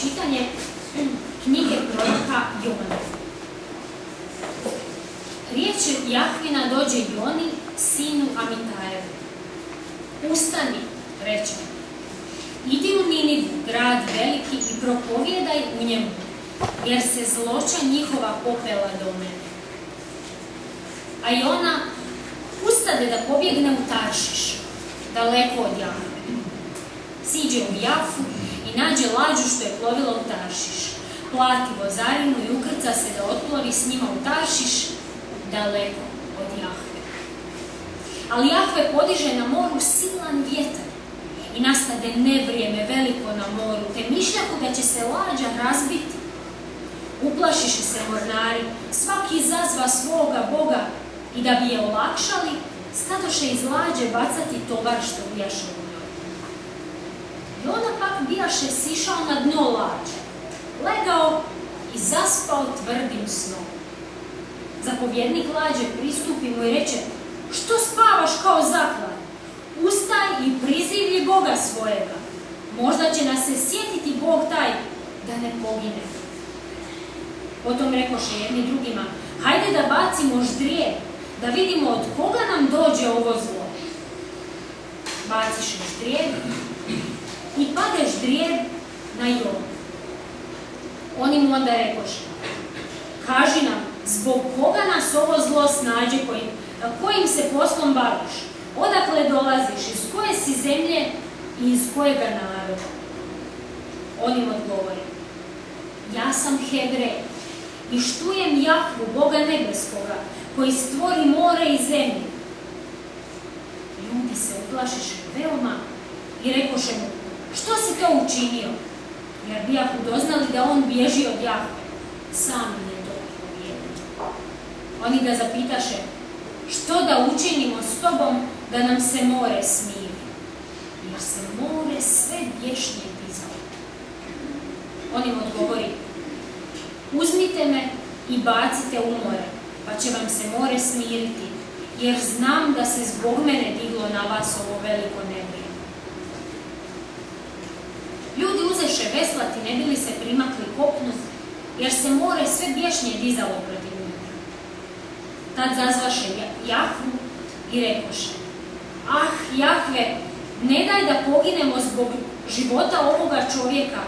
čitanje knjige proroka Jona. Riječ Jahvina dođe Joni, sinu Amitajevu. Ustani, reče, idi u Ninivu, grad veliki, i propovijedaj u njemu, jer se zloća njihova popela do mene. A Jona ustade da pobjegne u Taršiš, daleko od Jahve. Siđe u Jafu i nađe lađu što je plovila u Taršiš. Plati vozarinu i ukrca se da otplovi s njima u Taršiš, daleko od Jahve. Ali Jahve podiže na moru silan vjetar i nastade nevrijeme veliko na moru, te mišljaku da će se lađa razbiti. Uplašiše se mornari, svaki zazva svoga Boga, i da bi je olakšali, stadoše iz lađe bacati tovar što ujaše u njoj. Jona pak bijaše sišao na dno lađe, legao i zaspao tvrdim snom. Zapovjednik lađe pristupi mu i reče, što spavaš kao zaklad? Ustaj i prizivlji Boga svojega. Možda će nas se sjetiti Bog taj da ne pogine. Potom rekoše jedni drugima, hajde da bacimo ždrijeb, da vidimo od koga nam dođe ovo zlo. Baciše ždrijeb i pade ždrijeb na Jonu. Oni mu onda rekoše, kaži nam, zbog koga nas ovo zlo snađe, kojim se poslom baviš? Odakle dolaziš? Iz koje si zemlje i iz kojega naroda? On im odgovori, ja sam Hebrej i štujem Jahvu, Boga nebeskoga, koji stvori more i zemlju. Ljudi se uplašiše veoma i rekoše mu, što si to učinio? Jer bijahu doznali da on bježi od Jahve, sam je to povjerio. Oni ga zapitaše, što da učinimo s tobom da nam se more smiri? Jer se more sve bješnije dizalo. On im odgovori, uzmite me i bacite u more, pa će vam se more smiriti, jer znam da se zbog mene diglo na vas ovo veliko nebrije. Ljudi uzeše veslati, ne bili se primakli kopnu, jer se more sve bješnije dizalo protiv njih. Tad zazvaše Jahvu i rekoše, ah, Jahve, ne daj da poginemo zbog života ovoga čovjeka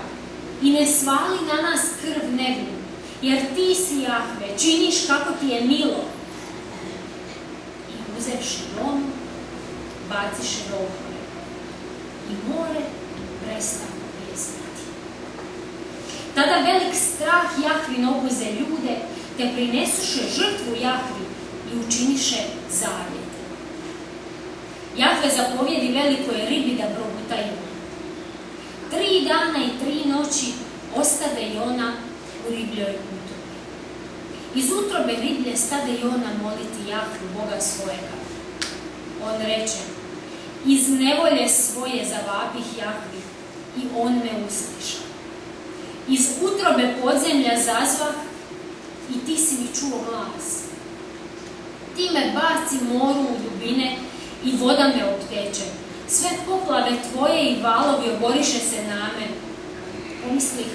i ne svali na nas krv nevinu, jer ti si, Jahve, činiš kako ti je milo. I uzevši Jonu, baciše ga u more. I more prestalo bijesniti. Tada velik strah Jahvin obuze ljude, te prinesuše žrtvu Jahvi i učiniše zavjet. Jahve zapovjedi velikoj ribi da proguta Jonu. 3 dana i 3 noći ostade Jona u ribljoj utrobi. Iz utrobe riblje stade Jona moliti Jahvu, Boga svojega. On reče, iz nevolje svoje zavapih Jahvi i on me usliša. Iz utrobe podzemlja zazvah i ti si mi čuo glas. Ti me baci moru u dubine i voda me opteče. Sve poplave tvoje i valovi oboriše se na me. Pomislih,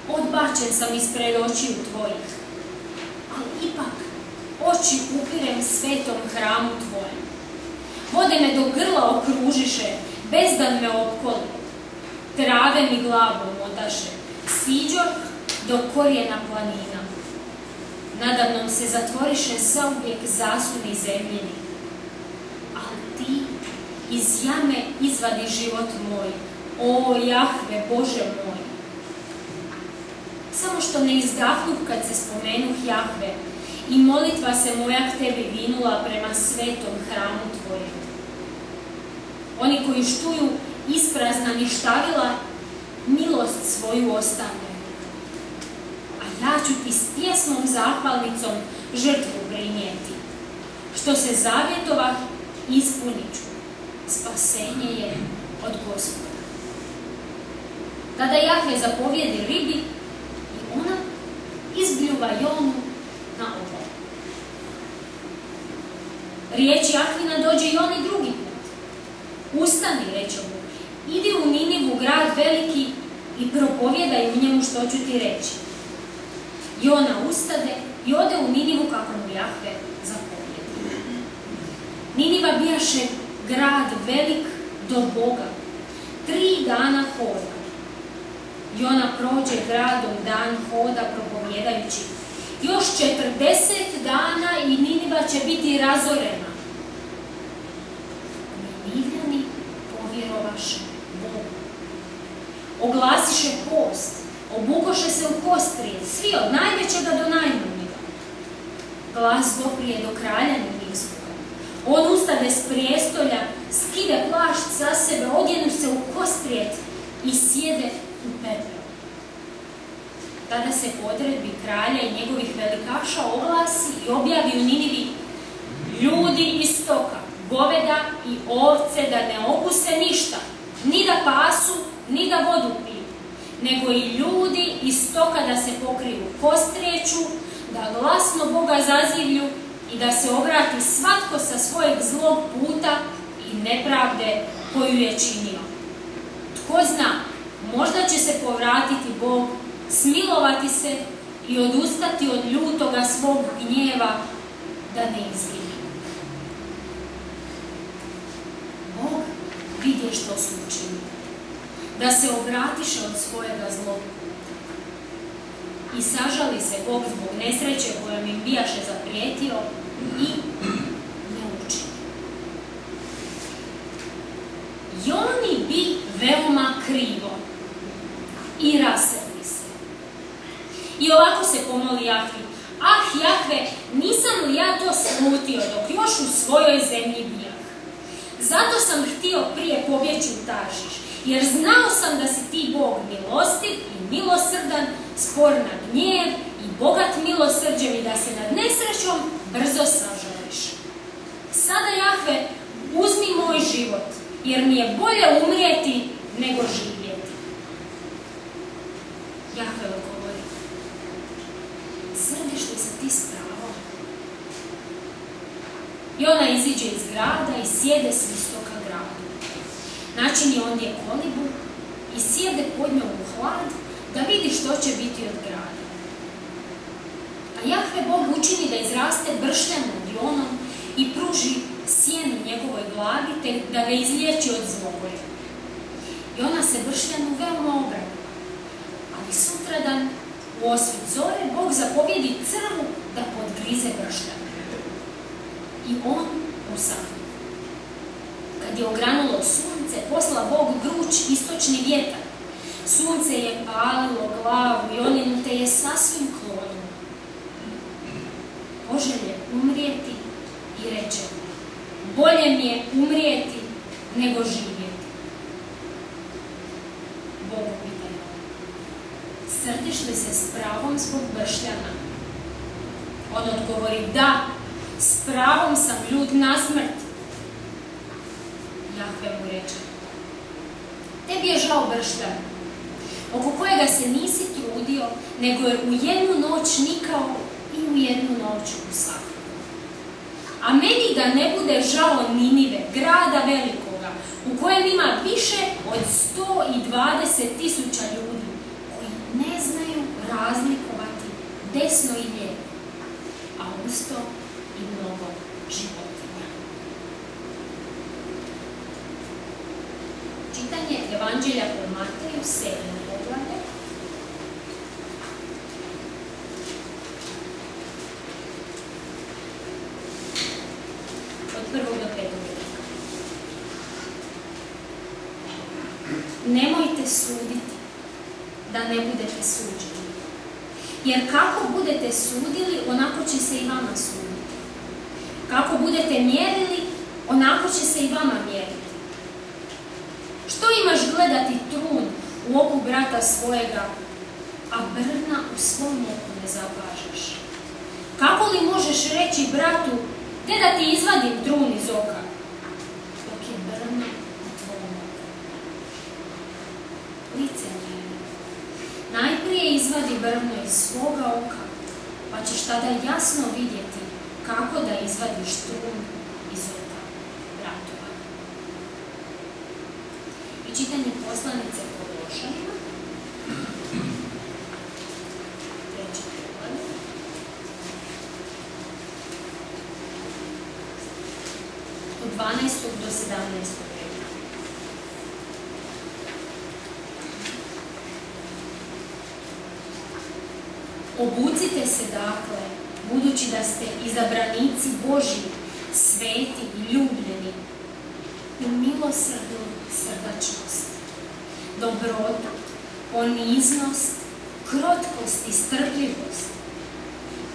odbačen sam ispred očiju tvojih, ali ipak oči upirem svetom hramu tvojem. Vode me do grla okružiše, bezdan me opkoli. Trave mi glavu omotaše, siđor do korijena planina. Nadamnom se zatvoriše zauvijek zasuni zemljini. Ali ti iz jame izvadi život moj, o Jahve, Bože moj. Samo što ne izdahnuh kad se spomenuh Jahve i molitva se moja k tebi vinula prema svetom hramu tvojem. Oni koji štuju isprazna ništavila, milost svoju ostavljaju. A ja ću ti s pjesmom zahvalnicom žrtvu prinijeti. Što se zavjetovah, ispunit ću. Spasenje je od Gospoda. Tada Jahve zapovjedi ribi i ona izbljuva Jonu na obalu. Riječ Jahvina dođe Joni drugi put. Ustani, reče mu, idi u Ninivu, grad veliki, i propovjedaj u njemu što ću ti reći. Jona ustade i ode u Ninivu kako mu Jahve zapovjedi. Niniva bijaše grad velik do Boga. 3 dana hoda. Jona prođe gradom dan hoda propovjedajući. Još 40 dana i Niniva će biti razorena. Ninivljani povjerovaše Bogu. Oglasiše post, obukoše se u kostrijet, svi od najvećega do najmanjega. Glas doprije do kralja Ninivskoga. On ustade s prijestolja, skide plašt sa sebe, odjenu se u kostrijet i sjede u pepelu. Tada se po odredbi kralja i njegovih velikaša oglasi i objavi u Ninivi: ljudi istoka, goveda i ovce da ne okuse ništa, ni da pasu, ni da vodu piju, nego i ljudi istoka da se pokriju kostrijeću, da glasno Boga zazivlju i da se obrati svatko sa svojeg zlog puta i nepravde koju je činio. Tko zna, možda će se povratiti Bog, smilovati se i odustati od ljutoga svog gnjeva da ne izgine. Bog vidje što su učinili, da se obratiše od svojega zlog puta. I sažali se Bog zbog nesreće kojom im bijaše zaprijetio i ne učini. Joni bi veoma krivo i raseli se. I ovako se pomoli Jahvi: ah, Jahve, nisam li ja to slutio dok još u svojoj zemlji bijah? Zato sam htio prije pobjeći u Taršiš, jer znao sam da si ti Bog milostiv i milosrdan, spor na gnjev i bogat milosrđem i da se nad nesrećom brzo sažališ. Sada, Jahve, uzmi moj život, jer mi je bolje umrijeti nego živjeti. Jahve odgovori: srdiš li se ti s pravom? Jona iziđe iz grada i sjede s istoka gradu. Načini ondje kolibu i sjede pod njom u hlad da vidi što će biti od grada. A Jahve Bog učini da izraste bršljan nad Jonom i pruži sjenu njegovoj glavi te da ga izliječi od zloboja. Jona se bršljanu veoma obraduje, ali sutradan u osvit zore Bog zapovjedi crvu da podgrize bršljan. I on usahne. Kad je ogranulo sunce, posla Bog gruč istočni vjetar. Sunce je palilo glavu Joninu te je sasvim klonilo. Poželje umrijeti i reče: bolje mi je umrijeti nego živjeti. Bog upita: srdiš li se s pravom zbog bršljana? On odgovori: da, s pravom sam ljut na smrt. Jahve mu reče: tebi je žao bršljana, oko kojega se nisi trudio, nego je u jednu noć nikao i u jednu noć usahnuo. A meni da ne bude žao Ninive, grada velikoga, u kojem ima više od 120.000 ljudi, koji ne znaju razlikovati desno i lijevo, a usto i mnogo životinja. Čitanje Evanđelja po Mateju, 7. poglavlje. Od 1. do 5. Nemojte suditi, da ne budete suđeni. Jer kako budete sudili, onako će se i vama suditi. Kako budete mjerili, onako će se i vama mjeriti. Što imaš gledati trun u oku brata svojega, a brna u svom oku ne zapažaš? Kako li možeš reći bratu: te da ti izvadim trun iz oka, dok je brna u tvom oku? Licemjerje, najprije izvadi brvno iz svoga oka, pa ćeš tada jasno vidjeti kako da izvadiš trun iz oka bratova. I čitanje poslanice Kološanima, Od 12. do 17. Obucite se dakle, budući da ste izabranici Božji, sveti i ljubljeni, u milosrdnu srdačnost, dobrotu, poniznost, krotkost i strpljivost.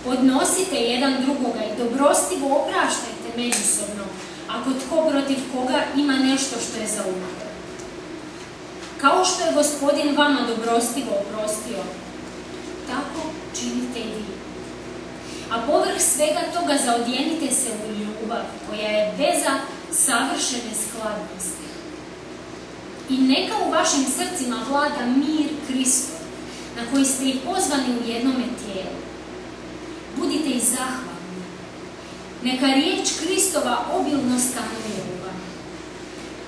Podnosite jedan drugoga i dobrostivo opraštajte međusobno, ako tko protiv koga ima nešto što je za umor. Kao što je Gospodin vama dobrostivo oprostio, tako činite i vi. A povrh svega toga zaodjenite se u ljubav, koja je veza savršene skladnosti. I neka u vašim srcima vlada mir Kristov, na koji ste i pozvani u jednome tijelu. Budite i zahvalni. Neka riječ Kristova obilno stanuje u vama.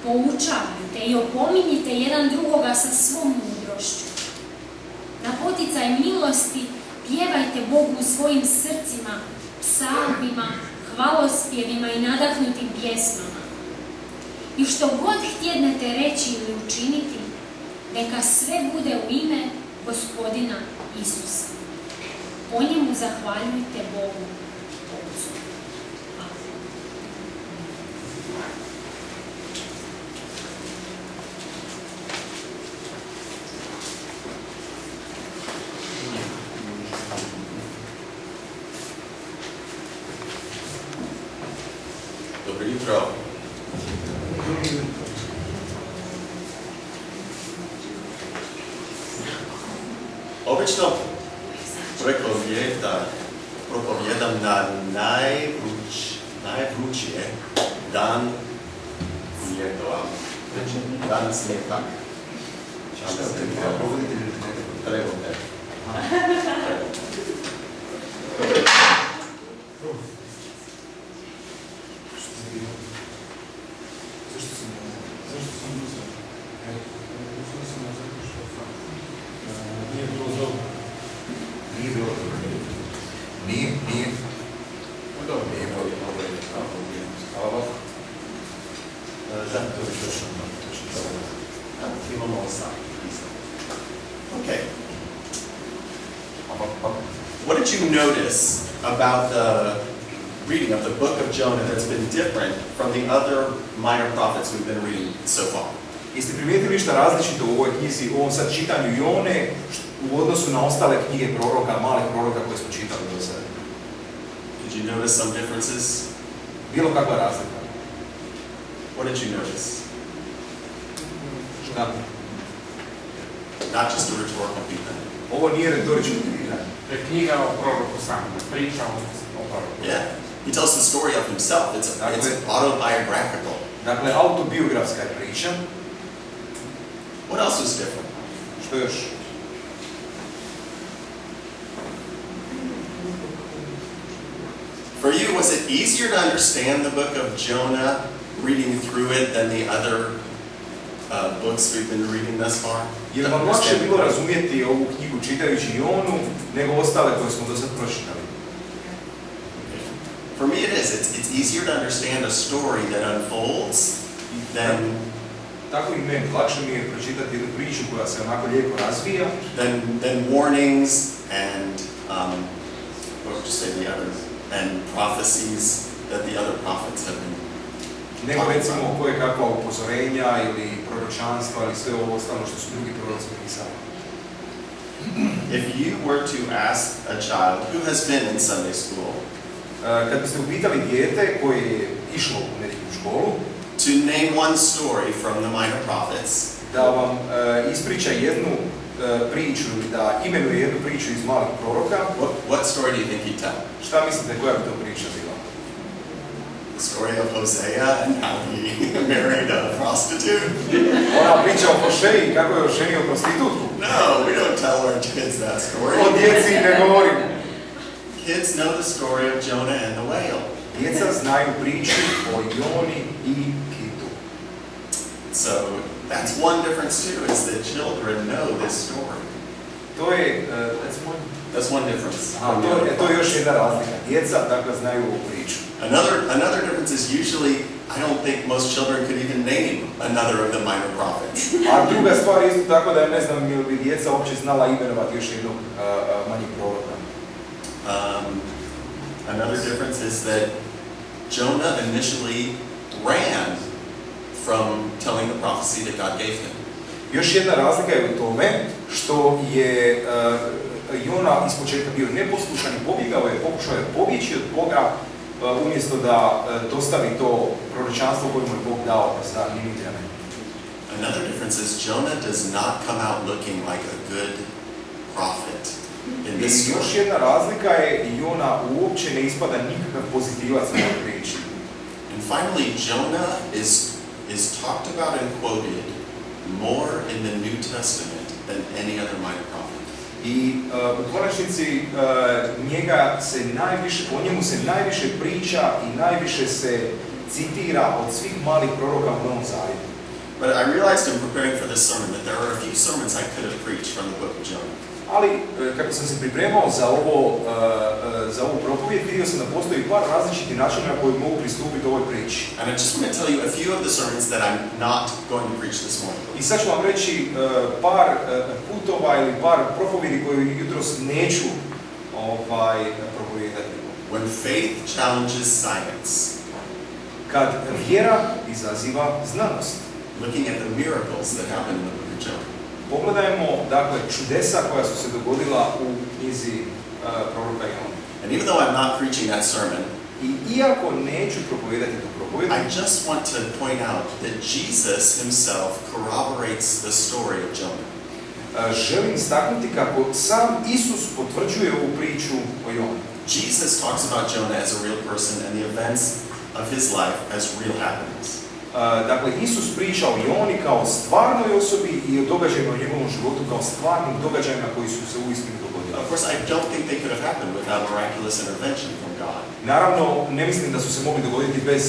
Poučavajte i opominjite jedan drugoga sa svom mudrošću. Na poticaj milosti pjevajte Bogu u svojim srcima, psalmima, hvalospjevima i nadahnutim pjesmama. I što god htjednete reći ili učiniti, neka sve bude u ime Gospodina Isusa. Po njemu zahvaljujte Bogu, Otcu. Amen. Dobro jutro. Obično prekovijek da propovijedam na najvrućije dan ljetova. Danas nije tak. Trebate. Okay. What did you notice about the reading of the book of Jonah that's been different from the other minor prophets we've been reading so far? Jeste primijetili ništa različito u ovoj knjizi, u ovom sad čitanju Jone, u odnosu na ostale knjige proroka, malih proroka koje smo čitali do sada? Did you notice some differences? Bilo kakva razlika? What did you notice? Šta? Not just a rhetorical pitanje. Ovo nije retoričko pitanje. To je knjiga o proroku samom, priča o proroku. Yeah. He tells the story of himself. It's autobiographical. Dakle, autobiografska je priča. What else is different? Što još? For you, was it easier to understand the book of Jonah reading through it than the other books we've been reading thus far? Je vam lakše bilo razumjeti ovu knjigu čitajući Jonu nego ostale koje smo do sad pročitali? For me it is. It's easier to understand a story that unfolds than... Tako i meni, lakše mi je pročitati jednu priču koja se onako lijepo razvija than warnings and what would you say the others? And prophecies that the other prophets have been. Nego recimo koje kakva upozorenja ili proročanstva ili sve ovo ostalo što su drugi proroci pisali. If you were to ask a child who has been in Sunday school, kad biste upitali dijete koje je išlo u nedjeljnu školu, to name one story from the minor prophets, da vam ispriča jednu priču ili da imenuje jednu priču iz malih proroka, what story do you think he'd tell? šta mislite koja bi to priča bila? The story of Hosea and how he married a prostitute? Ona priča o Hošeji, kako je oženio prostitutku. No, we don't tell our kids that story. O djeci ne govorim. Kids know the story of Jonah and the whale. Djeca znaju priču o Joni i kitu. So that's one difference too, is that children know this story. To je, That's one difference. aha, to je još jedna razlika. Djeca, dakle, znaju ovu priču. Another difference is usually, I don't think most children could even name another of the minor prophets. A druga stvar je isto tako da ja ne znam ili bi djeca uopće znala imenovati još jednog manjeg proroka. Another difference is that Jonah initially ran from telling the prophecy that God gave him. Još jedna razlika je u tome što je Jona ispočetka bio neposlušan i pokušao je pobjeći od Boga umjesto da dostavi to proročanstvo koje mu je Bog dao za Ninivljane. Another difference is Jonah does not come out looking like a good prophet in this I još story. jedna razlika je Jona uopće ne ispada nikakav pozitivac u ovoj priči. And finally, Jonah is talked about and quoted more in the New Testament than any other minor prophet. I u konačnici o njemu se najviše priča i najviše se citira od svih malih proroka u Novom Zavjetu. But I realized in preparing for this sermon that there are a few sermons I could have preached from the book of Jonah. Ali kako sam se pripremao za ovu propovijed, vidio sam da postoji par različitih načina na koji mogu pristupiti ovoj priči. And I just want to tell you a few of the sermons that I'm not going to preach this morning. I sad ću vam reći par putova ili par propovjedi koje jutros neću propovijedati. When faith challenges science, Kad vjera izaziva znanost. looking at the miracles that happen in the book of Jonah. Pogledajmo, dakle, čudesa koja su se dogodila u knjizi proroka Jona. And even though I'm not preaching that sermon, I iako neću propovijedati tu propovijed, I just want to point out that Jesus himself corroborates the story of Jonah. Želim istaknuti kako sam Isus potvrđuje ovu priču o Joni. Jesus talks about Jonah as a real person and the events of his life as real happenings. Dakle, Isus priča o Joni kao stvarnoj osobi i o događajima u njegovom životu kao stvarnim događajima koji su se uistinu dogodili. Of course, I don't think they could have happened without miraculous intervention from God. Naravno, ne mislim da su se mogli dogoditi bez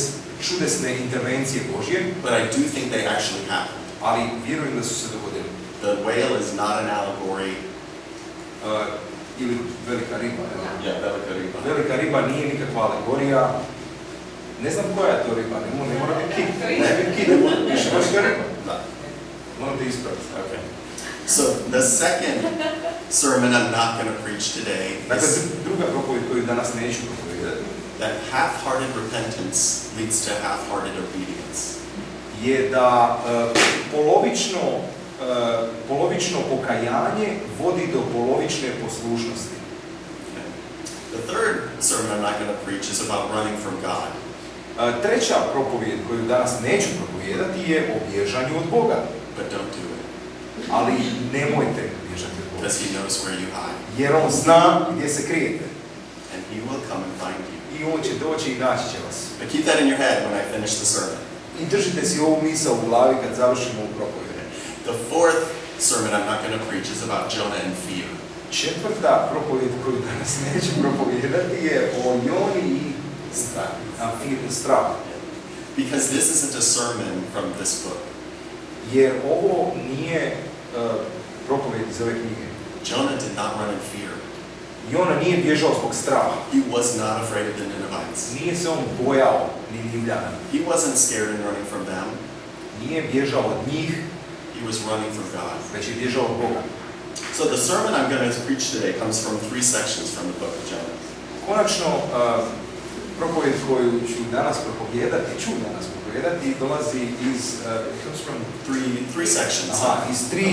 čudesne intervencije Božje, But I do think they actually happened. ali vjerujem da su se dogodili. The whale is not an allegory. Ili velika riba. Yeah, velika riba. Velika riba nije nikakva alegorija. Ne znam koja je to riba, ne mora biti kit. Ne biti kit, ne mora biti velika riba. No. Moram te ispraviti. Okay. So the second sermon I'm not going to preach today Dakle, is druga propovijed koju danas neću propovijedati that half-hearted repentance leads to half-hearted obedience. je da polovično pokajanje vodi do polovične poslušnosti. Okay. The third sermon I'm not going to preach is about running from God. Treća propovijed koju danas neću propovijedati je o bježanju od Boga. But don't do it, Ali nemojte bježati od Boga. because he knows where you hide. Jer on zna gdje se krijete. And he will come and find you. I on će doći i naći će vas. But keep that in your head when I finish the sermon. I držite si ovu misao u glavi kad završimo ovu propovijed. The fourth sermon I'm not going to preach is about Jonah and fear. Četvrta propovijed koju danas neću propovijedati je o Joni i strah. Because this isn't a sermon from this book. Jer ovo nije propovijed iz ove knjige. Jonah did not run in fear. Jona nije bježao zbog straha. He was not afraid of the Ninevites. Nije se on bojao Ninivljana. He wasn't scared and running from them. Nije bježao od njih, He was running from God. već je bježao od Boga. So the sermon I'm going to preach today comes from three sections from the book of Jonah. Konačno, propovijed koju ću danas propovijedati dolazi iz comes from Three sections. iz tri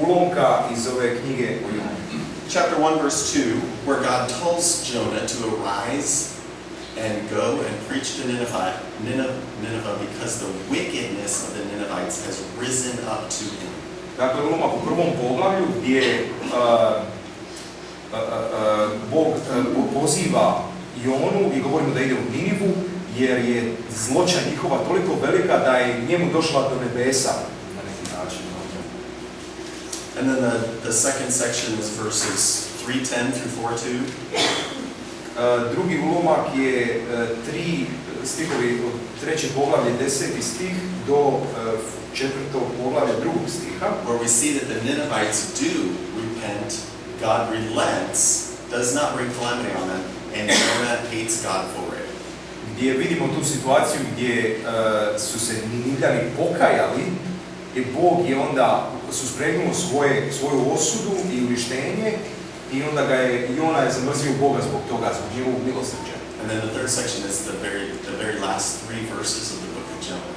ulomka iz ove knjige o Joni. Chapter 1, verse 2, where God tells Jonah to arise and go and preach to Nineveh because the wickedness of the Ninevites has risen up to him. Dakle, ulomak u prvom poglavlju gdje Bog poziva Jonu i govorimo da ide u Ninivu, jer je zloća njihova toliko velika da je njemu došla do nebesa na neki način. And then the second section is verses 3:10 through 4:2. Drugi ulomak je tri stihovi od trećeg poglavlja 10. stih do četvrtog poglavlja 2. stiha, Where we see that the Ninevites do repent, God relents, does not bring calamity on them, and Jonah hates God for it. Gdje vidimo tu situaciju gdje su se Ninivljani pokajali i Bog je onda suspregnuo svoju osudu i uništenje i onda Jona je zamrzio Boga zbog toga, zbog njegovog milosrđa. And then the third section is the very last 3 verses of the book of Jonah.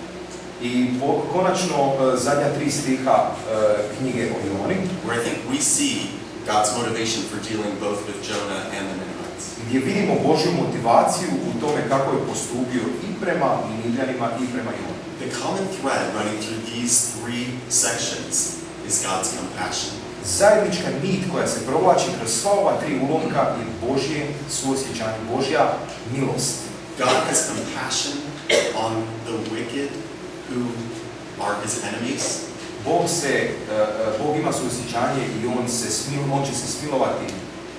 I konačno zadnja 3 stiha knjige o Joni, Where I think we see God's motivation for dealing both with Jonah and the Ninevites. gdje vidimo Božju motivaciju u tome kako je postupio i prema Ninivljanima i prema Joni. The common thread running through these 3 sections is God's compassion. Zajednička nit koja se provlači kroz sva ova 3 ulomka je Božje suosjećanje, Božja milost. God has compassion on the wicked who are his enemies. Bog ima suosjećanje i on će se smilovati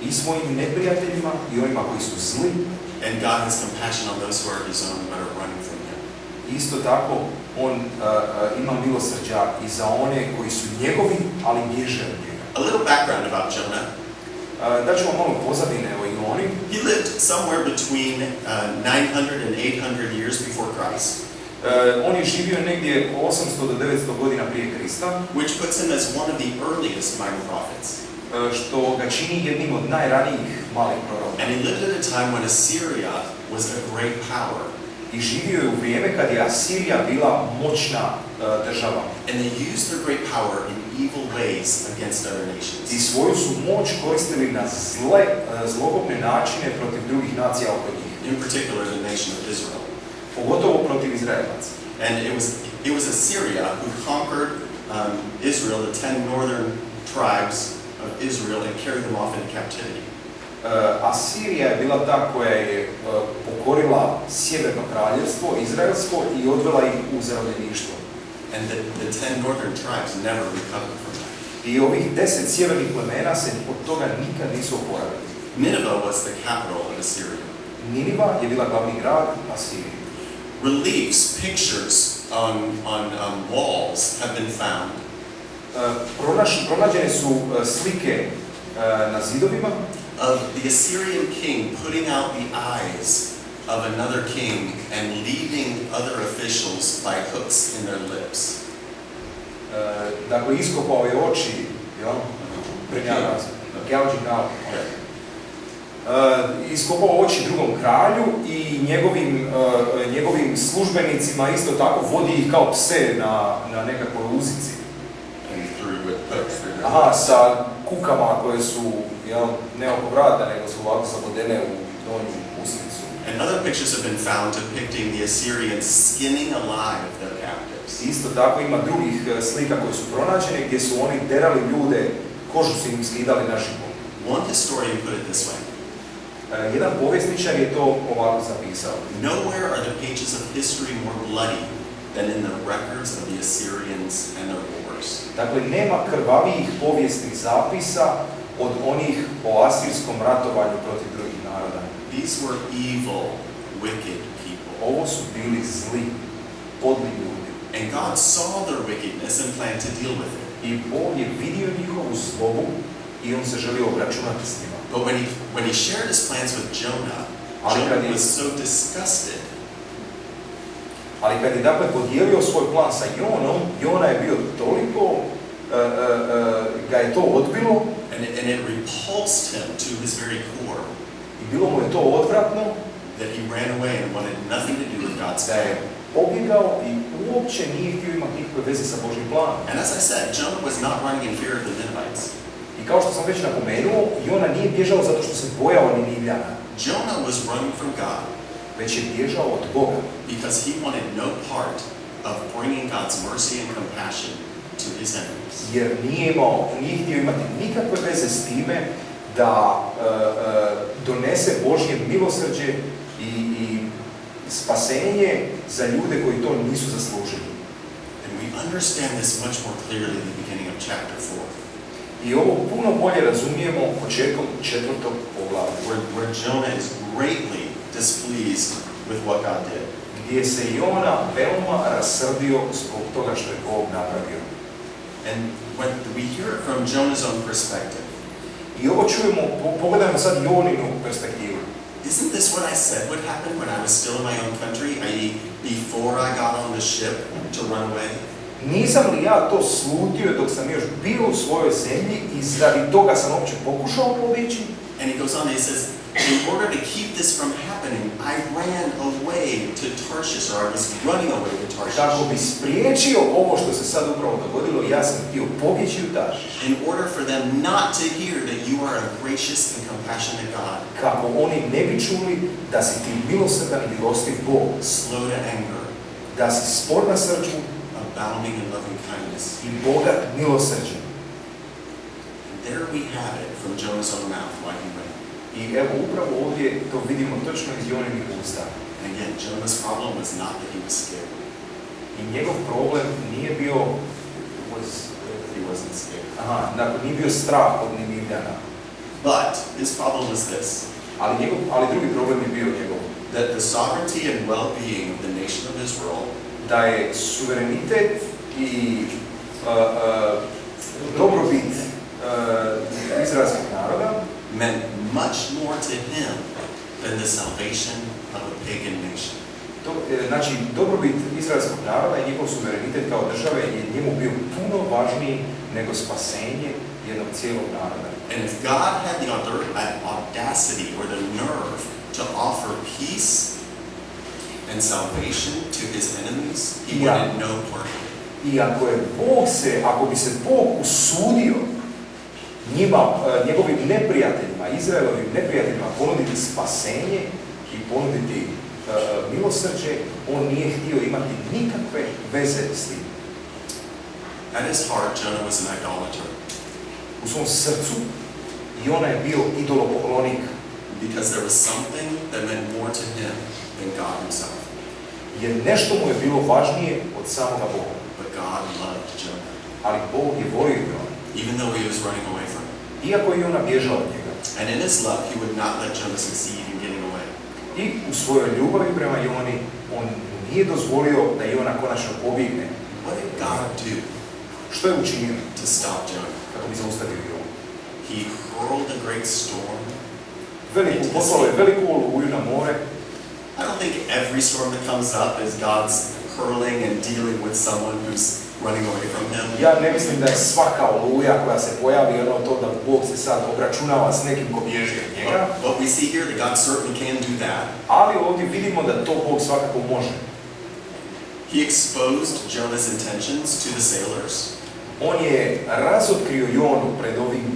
i svojim neprijateljima i onima koji su zli. And God has compassion on those who are his own but are running from him. Isto tako, on ima milosrđa i za one koji su njegovi, ali bježe od njega. A little background about Jonah. Daću vam malo pozadine o Joni. He lived somewhere between 900 and 800 years before Christ. On je živio negdje 800 do 900 godina prije Krista, which puts him as one of the earliest minor prophets. Što ga čini jednim od najranijih malih proroka. And he lived at a time when Assyria was a great power. I živio je u vrijeme kad je Asirija bila moćna država. And they used their great power in evil ways against other nations. I svoju su moć koristili na zlokobne načine protiv drugih nacija oko njih. In particular, the nation of Israel. Pogotovo protiv Izraelaca. And it was Assyria who conquered Israel, the 10 northern tribes of Israel, and carried them off into captivity. Asirija je bila ta koja je pokorila sjeverno kraljevstvo, izraelsko, i odvela ih u zarobljeništvo. And the 10 northern tribes never recovered from that. I ovih 10 sjevernih plemena se od toga nikad nisu oporavili. Nineveh was the capital of Assyria. Niniva je bila glavni grad Asirije. Reliefs, pictures on walls have been found. Pronađene su slike na zidovima of the Assyrian king putting out the eyes of another king and leaving other officials by hooks in their lips. Dakle, iskopao je oči, gouging out. Iskopao oči drugom kralju i njegovim službenicima isto tako vodi ih kao pse na nekakvoj uzici. Aha, sa kukama koje su ne oko vrata, nego su ovako zabodene u donju usnicu. And other pictures have been found depicting the Assyrians skinning alive their captives. Isto tako ima drugih slika koje su pronađene gdje su oni derali ljude, kožu su im skidali na život. One historian put it this way. Jedan povjesničar je to ovako zapisao. Nowhere are the pages of history more bloody than in the records of the Assyrians and their wars. Dakle, nema krvavijih povijesnih zapisa od onih o asirskom ratovanju protiv drugih naroda. These were evil, wicked people. Ovo su bili zli, podli ljudi. And God saw their wickedness and planned to deal with it. I Bog je vidio njihovu zlobu i on se želio obračunati s njima. But when he shared his plans with Jonah, Jonah was so disgusted. Ali kad je dakle podijelio svoj plan sa Jonom, Jona je bio toliko, ga je to odbilo. And it repulsed him to his very core. I bilo mu je to odvratno. That he ran away and wanted nothing to do with God's plan. Da je pobjegao i uopće nije htio imati nikakve veze sa Božjim planom. And as I said, Jonah was not running in fear of the Ninevites. I kao što sam već napomenuo, Jona nije bježao zato što se bojao Ninivljana. Jonah was running from God. Već je bježao od Boga. Because he wanted no part of bringing God's mercy and compassion to his enemies. Jer nije htio imati nikakve veze s time da donese Božje milosrđe i spasenje za ljude koji to nisu zaslužili. And we understand this much more clearly at the beginning of chapter 4. I ovo puno bolje razumijemo početkom 4. poglavlja. Where Jonah is greatly displeased with what God did. Gdje se Jona veoma rasrdio zbog toga što je Bog napravio. And when we hear it from Jonah's own perspective, I ovo čujemo, pogledajmo sad Joninu perspektivu. Isn't this what I said would happen when I was still in my own country, i.e. before I got on the ship to run away? Nisam li ja to slutio dok sam još bio u svojoj zemlji i radi toga sam uopće pokušao pobjeći? And he goes on and he says, in order to keep this from happening, I ran away to Tarshish, or I was running away to Tarshish. Kako bi spriječio ovo što se sad upravo dogodilo, ja sam htio pobjeći u Taršiš. In order for them not to hear that you are a gracious and compassionate God. Kako oni ne bi čuli da si ti milosrdan i milostiv Bog. Slow to anger. Da si spor na srđbu. Abounding in loving kindness. I bogat milosrđem. There we have it from Jonah's own mouth why he ran. I evo upravo ovdje to vidimo točno iz Joninih usta. And again, Jonah's problem was not that he was scared. I njegov problem nije bio He wasn't scared. Dakle, nije bio strah od Ninivljana. But his problem was this. Ali drugi problem je bio njegov. That the sovereignty and well-being of the nation of Israel, da je suverenitet i dobrobit izraelskog naroda meant much more to him than the salvation of a pagan nation. Znači, dobrobit izraelskog naroda i njegov suverenitet kao države je njemu bio puno važniji nego spasenje jednog cijelog naroda. And if God had the audacity or the nerve to offer peace and salvation to his enemies, he wanted no part of it. I ako bi se Bog usudio njegovim neprijateljima, Izraelovim neprijateljima ponuditi spasenje i ponuditi milosrđe, on nije htio imati nikakve veze s tim. At his heart, Jonah was an idolater. U svom srcu Jona je bio idolopoklonik. Because there was something that meant more to him than God himself. Jer nešto mu je bilo važnije od samoga Boga. But God loved Jonah. Ali Bog je volio Jona. Even though he was running away from him. Iako je Jona bježao od njega. And in his love, he would not let Jonah succeed in getting away. I u svojoj ljubavi prema Joni, on nije dozvolio da Jona konačno pobjegne. What did God do? Što je učinio? To stop Jonah. Kako bi zaustavio Jonu. He hurled a great storm. Poslao je veliku oluju na more. I don't think every storm that comes up is God's hurling and dealing with someone who's running away from him. Ja ne mislim da je svaka oluja koja se pojavi to da Bog se sad obračunava s nekim ko bježi od njega. But we see here that God certainly can do that. Ali ovdje vidimo da to Bog svakako može. He exposed Jonah's intentions to the sailors. On je razotkrio Jonu pred ovim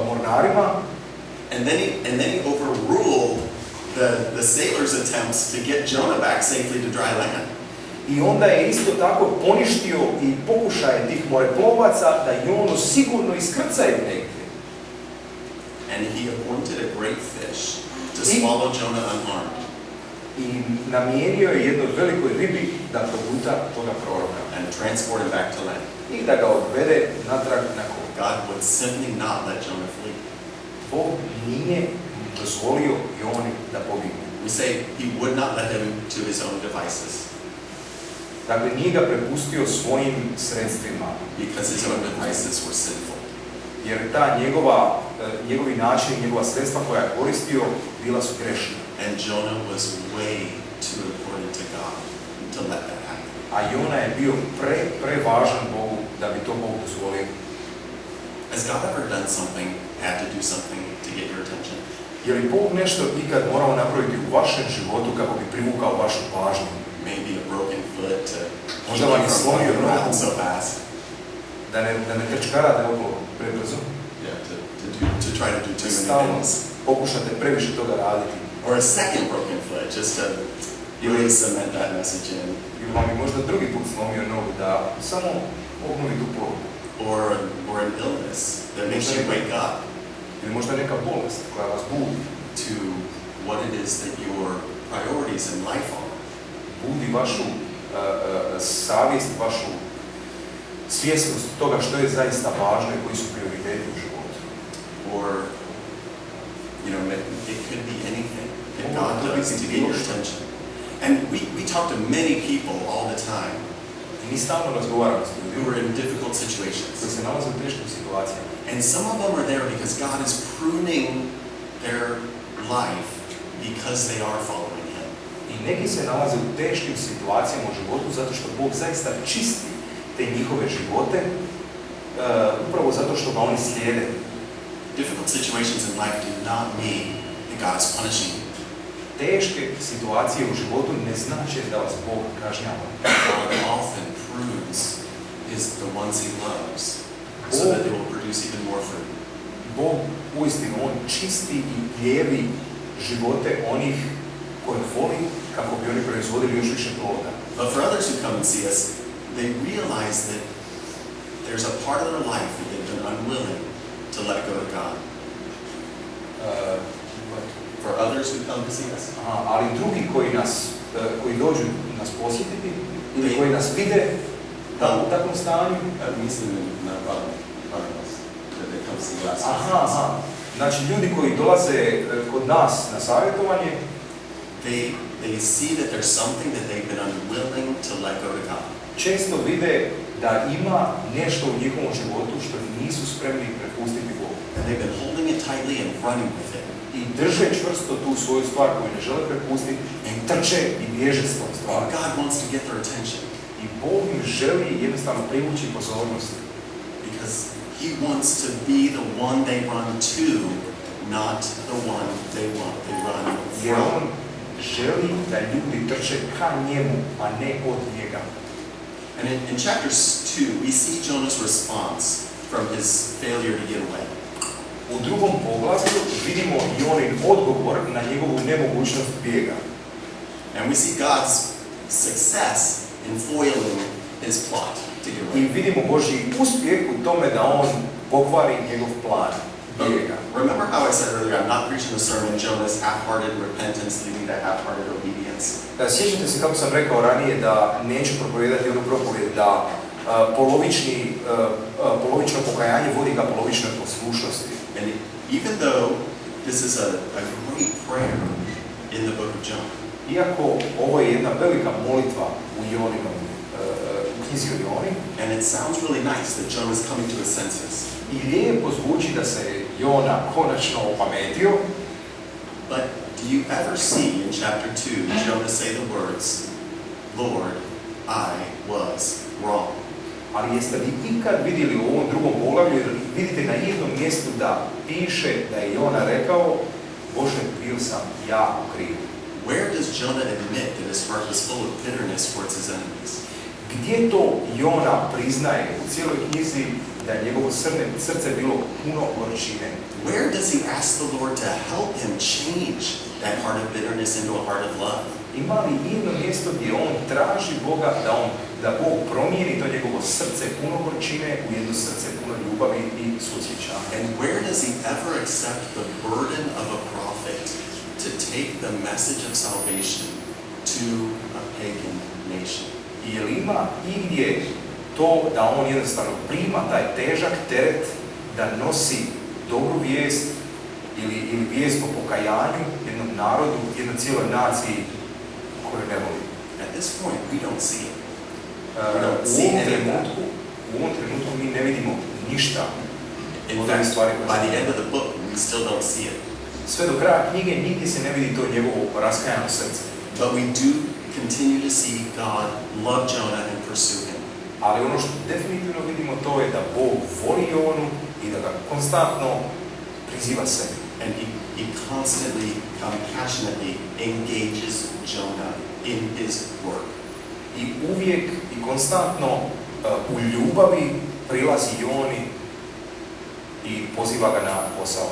mornarima. And then he overruled the sailors' attempts to get Jonah back safely to dry land. I onda je isto tako poništio i pokušaje tih moreplovaca da Jonu sigurno iskrcaju negdje. And he appointed a great fish to swallow Jonah unharmed. I namijenio je jednoj velikoj ribi da proguta toga proroka. And transport him back to land. I da ga odvede natrag na kopno. God would simply not let Jonah flee. Bog nije dozvolio Joni da pobjegne. We say he would not let him to his own devices. Dakle, nije ga prepustio svojim sredstvima. Because his own devices were sinful. Jer njegovi načini, njegova sredstva koja je koristio, bila su grešna. And Jonah was way too important to God to let that happen. A Jona je bio prevažan Bogu da bi to Bog dozvolio. Has God ever done something, had to do something to get your attention? Je li Bog nešto ikad morao napraviti u vašem životu kako bi privukao vašu pažnju? Maybe a broken foot to Možda vam je slomio nogu so fast. Da ne trčkarate okolo prebrzo. Yeah, to try to do too many Stalno things. pokušate previše toga raditi. Or a second broken foot, just to really cement that message in. Ili vam je možda drugi put slomio nogu da samo obnovi tu poruku. Or an illness that makes you wake up. Ili možda neka bolest koja vas budi. To what it is that your priorities in life are. Budi vašu savjest, vašu svjesnost toga što je zaista važno i koji su prioriteti u životu. Or, it could be anything that God does to get your attention. And we talk to many people all the time, I mi stalno razgovaramo s who ljudima are in difficult koji situations. se nalaze u teškim situacijama. And some of them are there because God is pruning their life because they are following Him. I neki se nalaze u teškim situacijama u životu zato što Bog zaista čisti te njihove živote, upravo zato što ga oni slijede. Difficult situations in life do not mean that God is punishing you. Teške situacije u životu ne znači da vas Bog kažnjava. God often prunes the ones He loves so that they will produce even more fruit. Bog uistinu, on čisti i pljevi živote onih koje voli kako bi oni proizvodili još više ploda. But for others who come and see us, they realize that there's a part of their life that they've been unwilling to let go to God. For others who come to see us. Ali drugi koji dođu nas posjetiti ili koji nas vide u takvom stanju. Mislim na varnost, da they come see us. Znači ljudi koji dolaze kod nas na savjetovanje, they see that there's something that they've been unwilling to let go to God. Često vide da ima nešto u njihovom životu što nisu spremni prepustiti Bogu. And they've been holding it tightly and running with it. I drže čvrsto tu svoju stvar koju ne žele prepustiti, i trče i bježe s tom stvari. And God wants to get their attention. I Bog im želi jednostavno privući pozornost. Because He wants to be the one they run to, not the one they run Jer from. on želi da ljudi trče ka njemu, a ne od njega. And in chapter 2, we see Jonah's response from his failure to get away. U drugom poglavlju vidimo Jonin odgovor na njegovu nemogućnost bijega. And we see God's success in foiling his plot to get I away. vidimo Božji uspjeh u tome da on pokvari njegov plan bijega. Remember how I said earlier, I'm not preaching the sermon, Jonah's half-hearted repentance leading to half-hearted obedience. Sjećate se kako sam rekao ranije da neću propovijedati onu propovijed da polovično pokajanje vodi ka polovičnoj poslušnosti. And even though this is a great prayer in the book of Jonah, Iako ovo je jedna velika molitva u Joninom, u knjizi o Joni, and it sounds really nice that Jonah's coming to his senses, i lijepo zvuči da se Jona konačno opametio, but do you ever see in chapter 2 Jonah say the words, Lord, I was wrong? ali jeste li ikad vidjeli u ovom drugom poglavlju, vidite na jednom mjestu da piše da je Jona rekao, Bože, bio sam ja u krivu. Where does Jonah admit that his heart was full of bitterness towards his enemies? Gdje to Jona priznaje u cijeloj knjizi da je njegovo srce bilo puno gorčine? Where does he ask the Lord to help him change that heart of bitterness into a heart of love? Ima li jedno mjesto gdje on traži Boga da Bog promijeni to njegovo srce puno gorčine u jedno srce puno ljubavi i suosjećanja? And where does he ever accept the burden of a prophet to take the message of salvation to a pagan nation? Je li ima igdje to da on jednostavno prima taj težak teret da nosi dobru vijest ili vijest o pokajanju jednom narodu, jednoj cijeloj naciji koju ne voli? At this point, we don't see it. U ovom trenutku mi ne vidimo ništa In od ovih fact, stvari by the end of the book, we still don't see it. Sve do kraja knjige nigdje se ne vidi to njegovo raskajano srce. But we do continue to see God love Jonah and pursue him. Ali ono što definitivno vidimo to je da Bog voli Jonu i da ga konstantno priziva sebi. And he constantly, compassionately engages Jonah in his work. I uvijek i konstantno u ljubavi prilazi Joni i poziva ga na posao.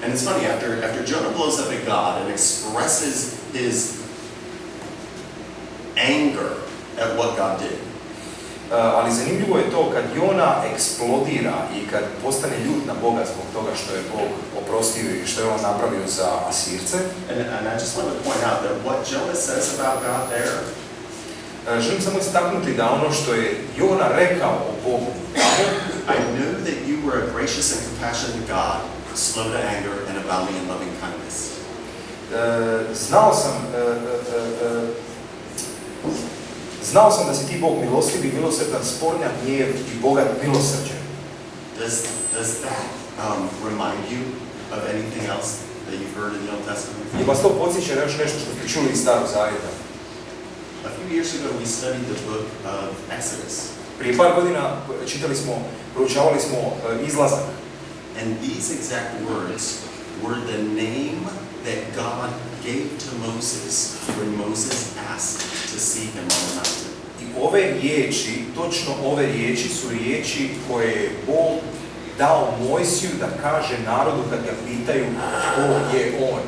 And it's funny, after Jonah blows up at God and expresses his anger at what God did, Ali zanimljivo je to kad Jona eksplodira i kad postane ljut na Boga zbog toga što je Bog oprostio i što je on napravio za Asirce. and I just want to point out that what Jonah says about God there, Želim samo istaknuti da ono što je Jona rekao o Bogu, I knew that you were a gracious and compassionate God, slow to anger and abounding in loving kindness. znao sam da si ti Bog milostiv i milosrdan, spornjak, gnjev i bogat milosrđe. Does that remind you of anything else that you've heard in the Old Testament? I vas to podsjeća na još nešto što ste čuli iz Starog Zavjeta. A few years ago, we studied the book of Exodus. Prije par godina proučavali smo Izlazak. And these exact words were the name that God gave to Moses when Moses asked to see him on the mountain. I ove riječi, točno ove riječi su riječi koje je Bog dao Mojsiju da kaže narodu kad ga pitaju ko je on.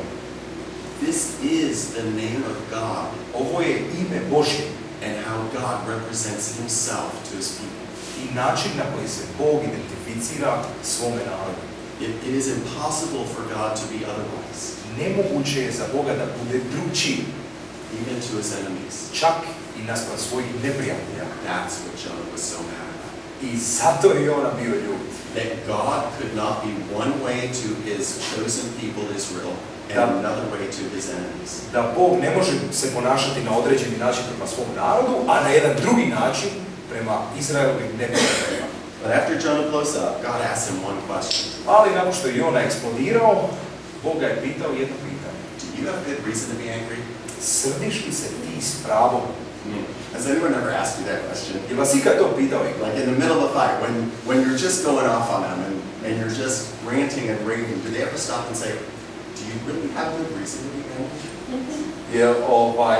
This is the name of God. Ovo je ime Božje. And how God represents himself to his people. I način na koji se Bog identificira svome narodu. It is impossible for God to be otherwise. Nemoguće je za Boga da bude drugčiji. Even to his enemies. Čak i naspram svojih neprijatelja. That's what Jonah was so mad about. I zato je Jona bio ljut. That God could not be one way to his chosen people Israel and another way to his enemies. Da Bog ne može se ponašati na određeni način prema svom narodu, a na jedan drugi način prema Izraelovim neprijateljima. But after Jonah blows up, God asks him one question. Ali nakon što je Jona eksplodirao, Bog ga je pitao jedno pitanje. Do you have good reason to be angry? Srdiš li se ti s pravom? Has anyone ever asked you that question? Je vas ikad to pitao? Like in the middle of a fight, when you're just going off on them and you're just ranting and raving, do they ever stop and say, do you really have good reason to be angry? Jer,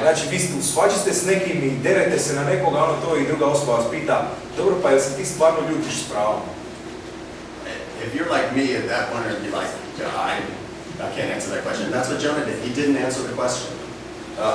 znači, vi svađate s nekim i derete se na nekoga, ono to i druga osoba vas pita, dobro, pa jel se ti stvarno ljutiš s pravom? If you're like me at that point, I'd be like, I can't answer that question. That's what Jonah did. He didn't answer the question.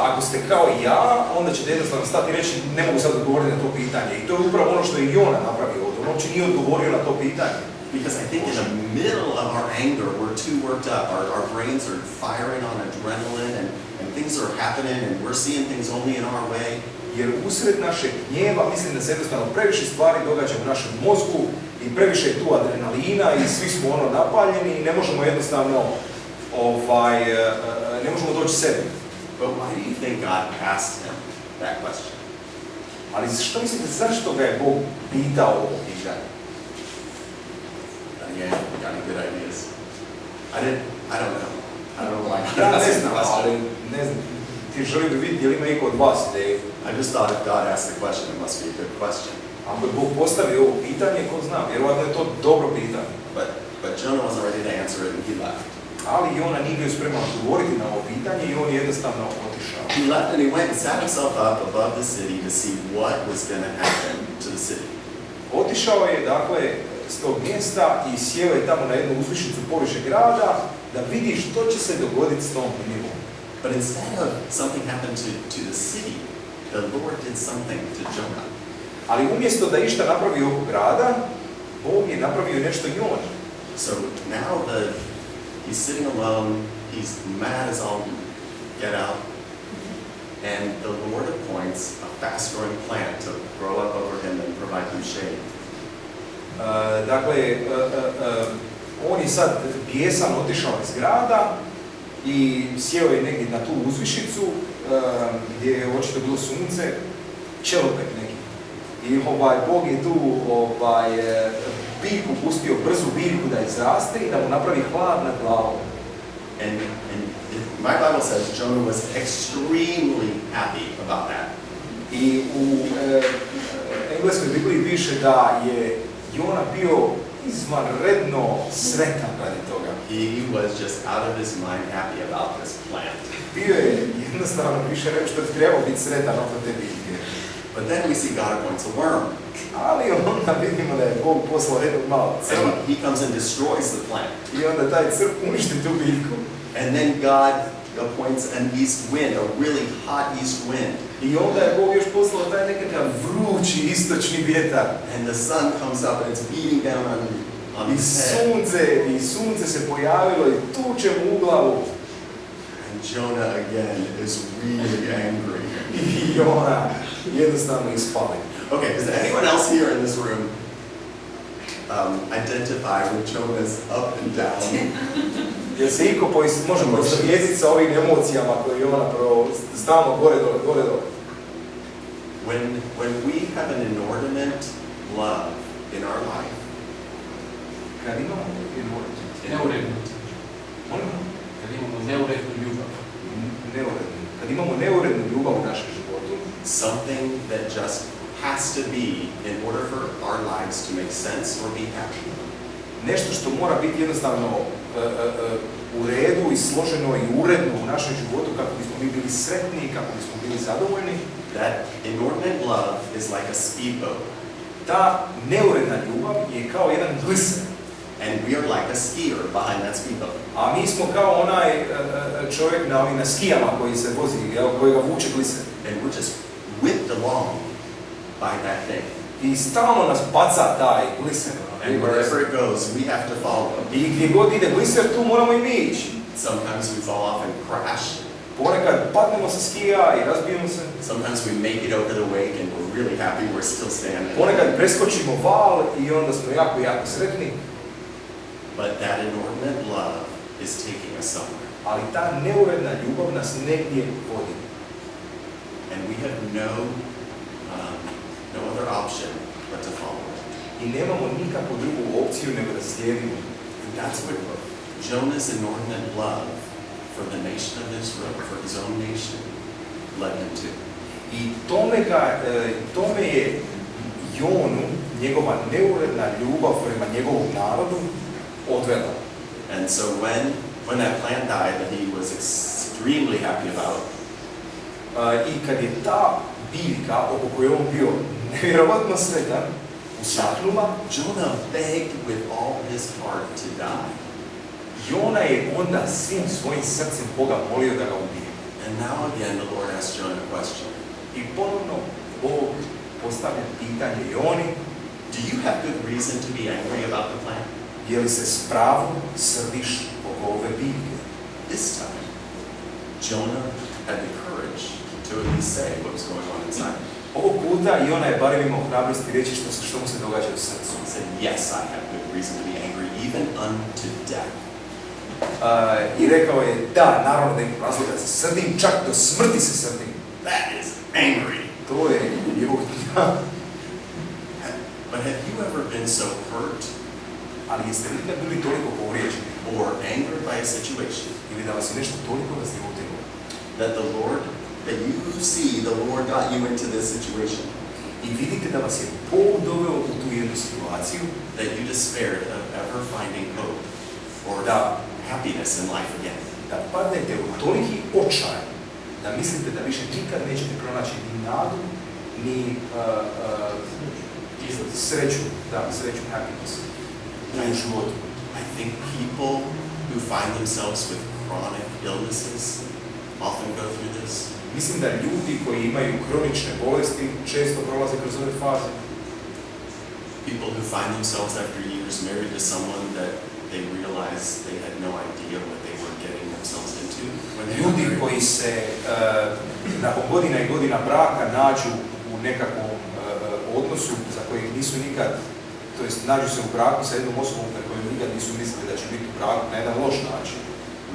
Ako ste kao ja, onda ćete jednostavno stati i reći, ne mogu sad odgovoriti na to pitanje. I to je upravo ono što je Jona napravio ovdje. On uopće nije odgovorio na to pitanje. Because I think in the middle of our anger, we're too worked up. Our brains are firing on adrenaline and things are happening and we're seeing things only in our way. Jer usred našeg gnjeva, mislim da se jednostavno previše stvari događa u našem mozgu i previše je tu adrenalina i svi smo ono napaljeni i ne možemo jednostavno ne možemo doći sebi. But why do you think God asked him that question? Ali što mislite, zašto ga je Bog pitao ovo pitanje? Again, got any good ideas? I don't know. I don't know why. Ja ne znam, ali ne znam. Ti želim da vidjeti, je li ima iko od vas ideju? I just thought if God asked the question, it must be a good question. Ako je Bog postavio ovo pitanje, ko zna, vjerovatno je to dobro pitanje. But Jonah wasn't ready to answer it and he left. Ali Jona nije bio spreman odgovoriti na ovo pitanje i on je jednostavno otišao. He left and he went and sat himself up above the city to see what was going to happen to the city. Otišao je, dakle, s tog mjesta i sjeo je tamo na jednu uzvišicu poviše grada da vidi što će se dogoditi s tom Ninivom. But instead of something happened to the city, the Lord did something to Jonah. Ali umjesto da išta napravi oko grada, Bog je napravio nešto Joni. So now he's sitting alone, he's mad as all get out, and the Lord appoints a fast-growing plant to grow up over him and provide him shade. Dakle, on je sad bijesan otišao iz grada i sjeo je negdje na tu uzvišicu gdje je očito bilo sunce, čelopek neki. I Bog je tu biljku pustio, brzu biljku da izraste i da mu napravi hlad nad glavom. And my Bible says Jonah was extremely happy about that. I u engleskoj Bibliji piše da je Jona bio izvanredno sretan radi toga. He was just out of his mind happy about this plant. Bio je jednostavno više nego što bi trebao biti sretan oko te biljke. But then we see God appoints a worm. Ali onda vidimo da je Bog poslao jednog malog crva. And he comes and destroys the plant. I onda taj crv uništi tu biljku. And then God appoints an east wind, a really hot east wind. I onda je Bog još poslao taj nekakav vrući istočni vjetar. And the sun comes up and it's beating down on his head. I sunce se pojavilo i tuče mu u glavu. And Jonah again is really angry. I Jona jednostavno ispali. Okay, does anyone else here in this room identify with Jonah's up and down? Jer se iko može poistovjetiti sa ovim emocijama koje Jona stalno gore dole. When we have an inordinate love in our life, Kad imamo neurednu ljubav u našem životu, something that just has to be in order for our lives to make sense or be happy. Nešto što mora biti jednostavno u redu i složeno i uredno u našem životu kako bismo mi bili sretni i kako bismo bili zadovoljni. That inordinate love is like a speedboat. Ta neuredna ljubav je kao jedan gliser. And we are like a skier behind that speedboat. A mi smo kao onaj čovjek na skijama koji se vozi, koji ga vuče gliser. And we're just whipped along by that thing. I stalno nas baca taj gliser. And wherever it goes, we have to follow. I gdje god ide gliser, tu moramo i mi ići. Sometimes we fall off and crash. Ponekad padnemo sa skija i razbijemo se. Sometimes we make it over the wake and we're really happy we're still standing. Ponekad preskočimo val i onda smo jako sretni. But that inordinate love is taking us somewhere. Ali ta neuredna ljubav nas negdje vodi. And we have no other option but to follow it. I nemamo nikakvu drugu opciju nego da slijedimo. And that's what Jonah's inordinate love for the nation of Israel, for his own nation, led him to. I tome je Jonu, njegova neuredna ljubav prema njegovom narodu, odvela. And so when that plant died that he was extremely happy about, I kad je ta biljka oko koje on bio nevjerovatno sretan usahnula, Jonah begged with all his heart to die. Jona je onda svim svojim srcem Boga molio da ga ubije. And now again the Lord asked Jonah a question. I ponovno Bog postavlja pitanje Joni, do you have good reason to be angry about the plant? Je li se s pravom srdiš oko ove biljke? This time, Jonah had the courage to at least say what was going on inside. Ovog puta Jona je barem imao hrabrosti reći što mu se događa u srcu. He said, yes, I have good reason to be angry, even unto death. I rekao je, da, naravno da imam razloga da se srdim, čak do smrti se srdim. That is angry. To je ljutnja. But have you ever been so hurt Ali jeste li nekad bili toliko povrijeđeni or angered by a situation ili da vas je nešto toliko razljutilo that you see the Lord got you into this situation, i vidite da vas je Bog doveo u tu jednu situaciju that you despaired of ever finding hope or happiness in life again? da padnete u toliki očaj da mislite da više nikad nećete pronaći ni nadu, ni sreću, happiness u životu. I think people who find themselves with chronic illnesses often go through this. Mislim da ljudi koji imaju kronične bolesti često prolaze kroz ove faze. People who find themselves after years married to someone that they realize they had no idea what they were getting themselves into. Ljudi koji se nakon godina i godina braka nađu u nekakvom odnosu za kojeg nisu nikad, to jest nađu se u braku sa jednom osobom na kojoj nikad nisu mislili da će biti u braku na jedan loš način.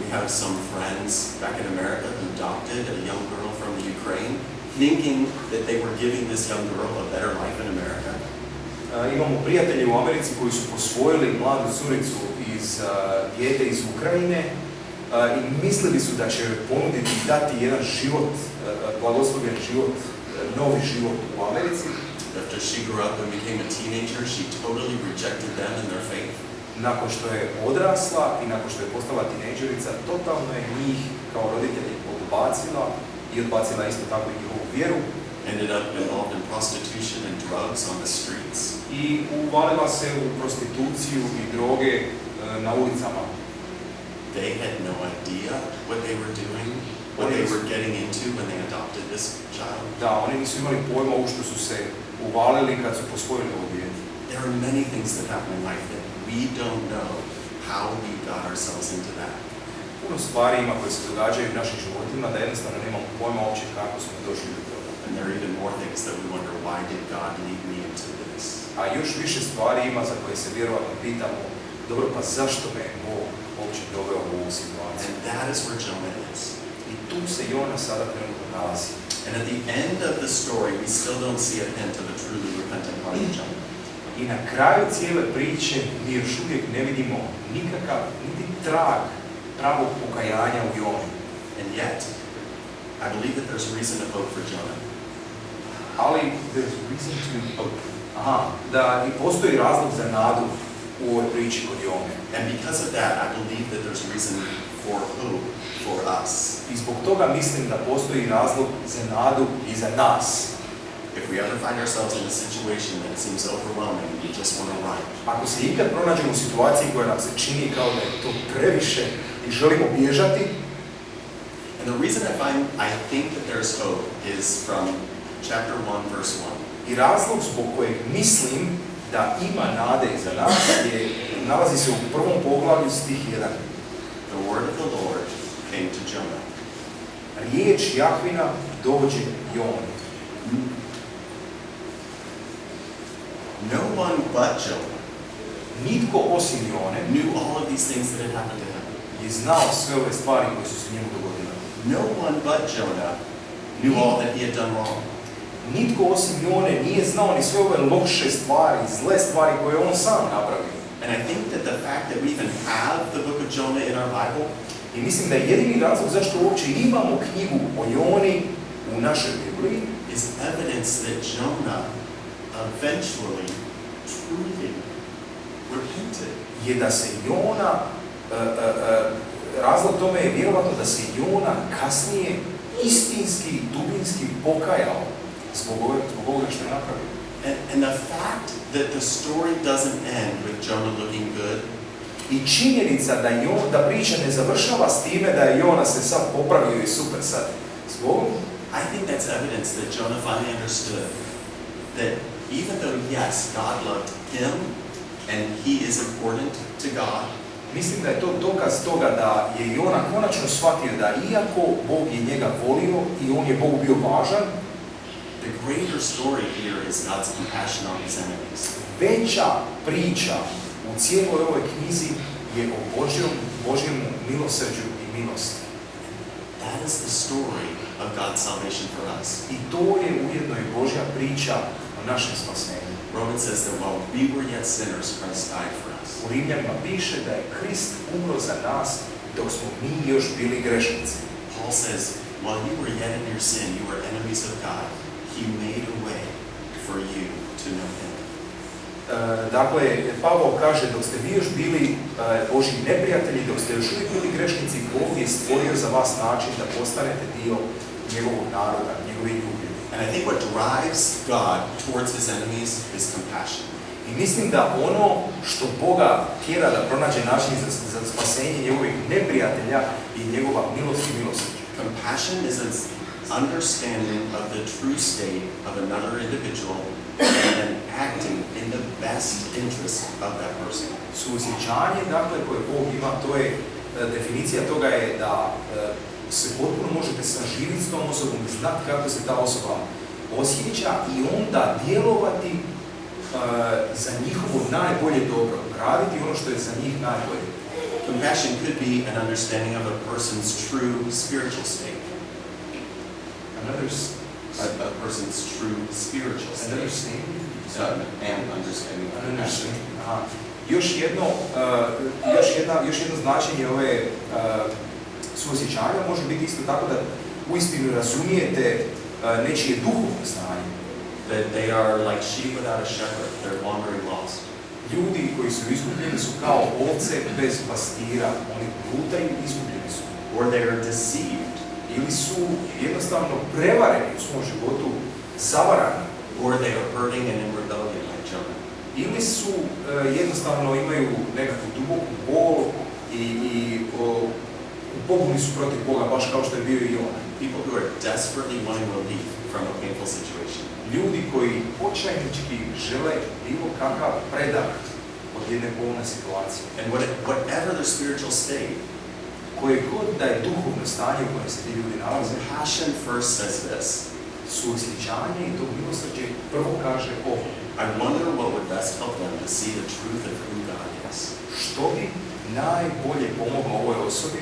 We have some friends back in America who adopted a young girl from the Ukraine, thinking that they were giving this young girl a better life in America. Imamo prijatelje u Americi koji su posvojili mladu curicu dijete iz Ukrajine i mislili su da će joj ponuditi i dati jedan život, blagoslovljen život, novi život u Americi. After she grew up and became a teenager, she totally rejected them and their faith. Nakon što je odrasla i nakon što je postala tinejdžerica, totalno je njih kao roditelji odbacila i odbacila isto tako i njihovu vjeru. Ended up involved in prostitution and drugs on the streets. I uvalila se u prostituciju i droge na ulicama. They had no idea what they were doing, what they were getting into when they adopted this child. Da, oni nisu imali pojma u što su se uvalili kad su posvojili ovo dijete. There are many things that happen in life that we don't know how we got ourselves into that. Puno stvari ima koje se događaju u našim životima da jednostavno nemamo pojma uopće kako smo došli do toga. And there are even more things that we wonder, why did God lead me into this? A još više stvari ima za koje se vjerovatno pitamo, dobro, pa zašto me Bog uopće doveo u ovu situaciju? And that is where Jonah is. I tu se Jona sada trenutno nalazi. And at the end of the story, we still don't see a hint of a truly repentant heart of Jonah. I na kraju cijele priče mi još uvijek ne vidimo nikakav, niti trag pravog pokajanja u Joni. And yet, I believe that there's reason to hope for Jonah. Ali there's reason to hope. Da i postoji razlog za nadu u ovoj priči kod Jone. And because of that, I believe that there's reason for hope for us. I zbog toga mislim da postoji razlog za nadu i za nas. If we ever find ourselves in a situation that seems overwhelming, we just want to run. Ako se ikad pronađemo u situaciji koja nam se čini kao da je to previše i želimo bježati, and the reason I think that there's hope is from chapter 1, verse 1. I razlog zbog kojeg mislim da ima nade za nas nalazi se u prvom poglavlju stih 1. The word of the Lord came to Jonah. Riječ Jahvina dođe Joni. No one but Jonah Nitko osim Jone knew all of these things that had happened to him. je znao sve ove stvari koje su se njemu dogodile. No one but Jonah knew all that he had done wrong. Nitko osim Jone nije znao ni sve ove loše stvari, zle stvari koje on sam napravio. And I think that the fact that we even have the book of Jonah in our Bible I mislim da je jedini razlog zašto uopće imamo knjigu o Joni u našoj Bibliji is evidence that Jonah eventually, truly repented. je da se Jona, razlog tome je vjerovatno da se Jona kasnije istinski, dubinski pokajao zbog ovoga što je napravio. And the fact that the story doesn't end with Jonah looking good I činjenica da priča ne završava s time da je Jona se sad popravio i super sad zbogom, I think that's evidence that Jonah finally understood that even though, yes, God loved him and he is important to God, mislim da je to dokaz toga da je Jona konačno shvatio da iako Bog je njega volio i on je Bogu bio važan, the greater story here is God's compassion on his enemies. veća priča u cijeloj ovoj knjizi je o Božjem milosrđu i milosti. That is the story of God's salvation for us. I to je ujedno i Božja priča o našem spasenju. Romans says that while we were yet sinners, Christ died for us. U Rimljanima piše da je Krist umro za nas dok smo mi još bili grešnici. Paul says, while you were yet in your sin, you were enemies of God. He made a way for you to know him. Dakle, Pavao kaže, dok ste vi još bili Božji neprijatelji, dok ste još uvijek bili grešnici, Bog je stvorio za vas način da postanete dio njegovog naroda, njegove ljubavi. And I think what drives God towards his enemies is compassion. I mislim da ono što Boga tjera da pronađe način za spasenje njegovih neprijatelja i njegova milost i milosrđe. Compassion is an understanding of the true state of another individual and then acting in the best interest of that person. Suosjećanje, dakle, koje Bog ima, to je, definicija toga je da se potpuno možete saživiti s tom osobom, znati kako se ta osoba osjeća i onda djelovati za njihovo najbolje dobro, raditi ono što je za njih najbolje. Compassion could be an understanding of a person's true spiritual state. A person's true spiritual state. And understanding of compassion. Još jedno značenje ove suosjećanja može biti isto tako da uistinu razumijete nečije duhovno stanje. That they are like sheep without a shepherd. They're wandering lost. Ljudi koji su izgubljeni su kao ovce bez pastira. Oni lutaju i izgubljeni su. Or they are deceived. Ili su jednostavno prevareni u svom životu, zavarani. Or they are hurting and in rebellion like Jonah. Ili su jednostavno imaju nekakvu duboku bol i u pobuni su protiv Boga, baš kao što je bio i Jona. People who are desperately wanting relief from a painful situation. Ljudi koji očajnički žele bilo kakav predah od jedne bolne situacije. And whatever their spiritual state, koje god da je duhovno stanje u kojem se ti ljudi nalaze, compassion first says this. Suosjećanje i to milosrđe prvo kaže ovo. I wonder what would best help them to see the truth of who God is. Što bi najbolje pomoglo ovoj osobi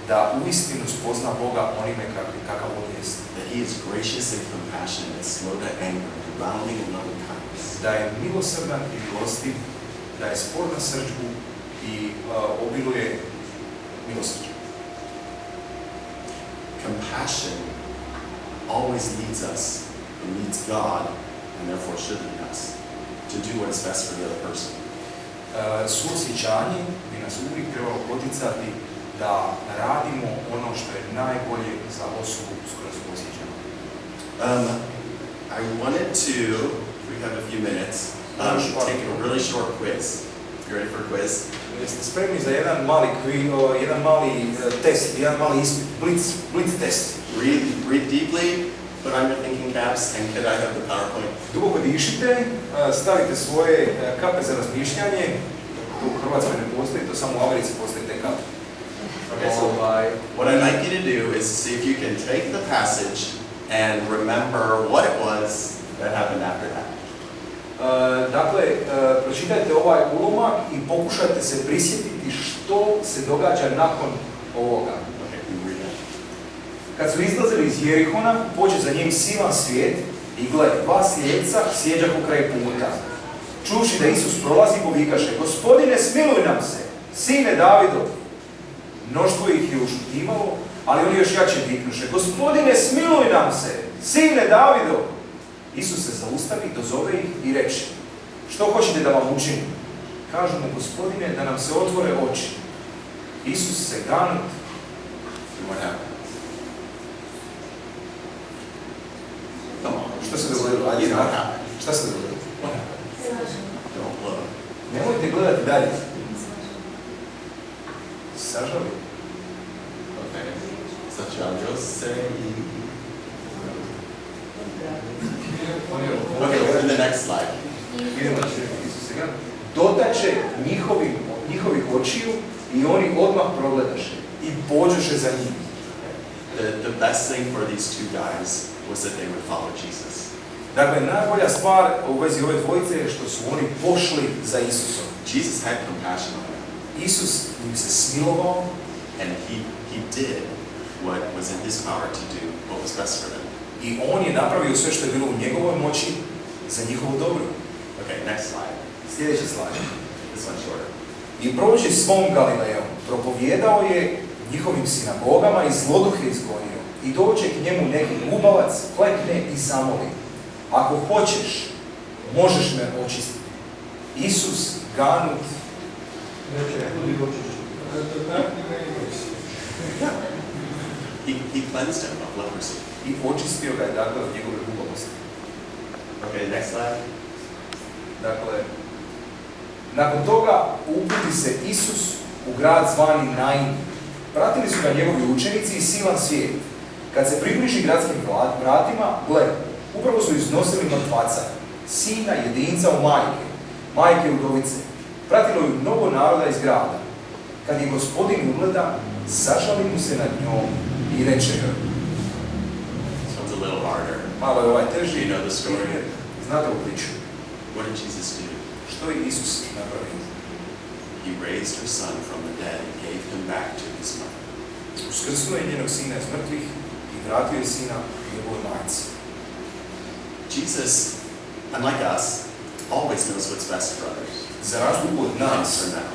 da uistinu spozna Boga onime kakav on jest. That he is gracious and compassionate, slow to anger, abounding in loving kindness. Da je milosrdan i milostiv, da je spor na srdžbu i obiluje milosrđe. Compassion always leads us, and leads God, and therefore should lead us, to do what is best for the other person. Suosjećanje bi nas uvijek trebalo poticati da radimo ono što je najbolje za osobu s kojom suosjećamo. I wanted to, we have a few minutes, take a really short quiz. You ready for a quiz? Jeste spremni za jedan mali test, jedan mali ispit, blitz test. Breathe deeply, put on your thinking caps, and could I have the PowerPoint? Duboko dišite, stavite svoje kape za razmišljanje. To u Hrvatskoj ne postoji, to samo u Americi postoji te kape. Okay, so what I'd like you to do is see if you can take the passage and remember what it was that happened after that. Dakle, pročitajte ovaj ulomak i pokušajte se prisjetiti što se događa nakon ovoga. Okay, can you read that? Kad su izlazili iz Jerihona, pođe za njim silan svijet i gle, dva slijepca sjeđahu kraj puta. Čuvši da Isus prolazi, povikaše: Gospodine, smiluj nam se, sine Davidov. Mnoštvo ih je ušutimalo, ali oni još jače viknuše: Gospodine, smiluj nam se, sine Davidov. Isus se zaustavi, dozove ih i reče: Što hoćete da vam učinim? Kažu mu: Gospodine, da nam se otvore oči. Isus se ganut. What happened? Come on. Šta se dogodilo? You know what happened. Šta se dogodilo? What happened? Don't look. Nemojte gledati dalje. Sažali. Okay. Zaciągnął se i... Okay, go to the next slide. Idemo na Isus se ganut. Dotače njihovih očiju i oni odmah progledaše i pođoše za njim. The best thing for these two guys was that they would follow Jesus. Dakle, najbolja stvar u vezi ove dvojice je što su oni pošli za Isusom. Jesus had compassion on them, Isus im se smilovao and he did what was in his power to do what was best for them. i on je napravio sve što je bilo u njegovoj moći za njihovu dobro. Okay, next slide. Sljedeći slajd. This one's shorter. I prođe svom Galilejom, propovijedao je njihovim sinagogama i zloduhe izgonio. I dođe k njemu neki gubavac, klekne i zamoli: Ako hoćeš, možeš me očistiti. Isus ganut. He cleansed him of leprosy. I očistio ga je, dakle, od njegove gubavosti. Okay, next slide. Dakle, nakon toga uputi se Isus u grad zvani Nain. Pratili su ga njegovi učenici i silan svijet. Kad se približi gradskim vratima, gle, upravo su iznosili mrtvaca, sina jedinca u majke udovice. Pratilo je mnogo naroda iz grada. Kad je Gospodin ugleda, sažali mu se nad njom i reče joj. This one's a little harder. Malo je ovaj teži. You know the story. Znate u priču. What did Jesus do? Što je Isus napravio? He raised her son from the dead and gave him back to his mother. Uskrsnuo je njenog sina iz mrtvih i vratio je sina njegovoj majci. Jesus, unlike us, always knows what's best for others. Za razliku od nas, For now.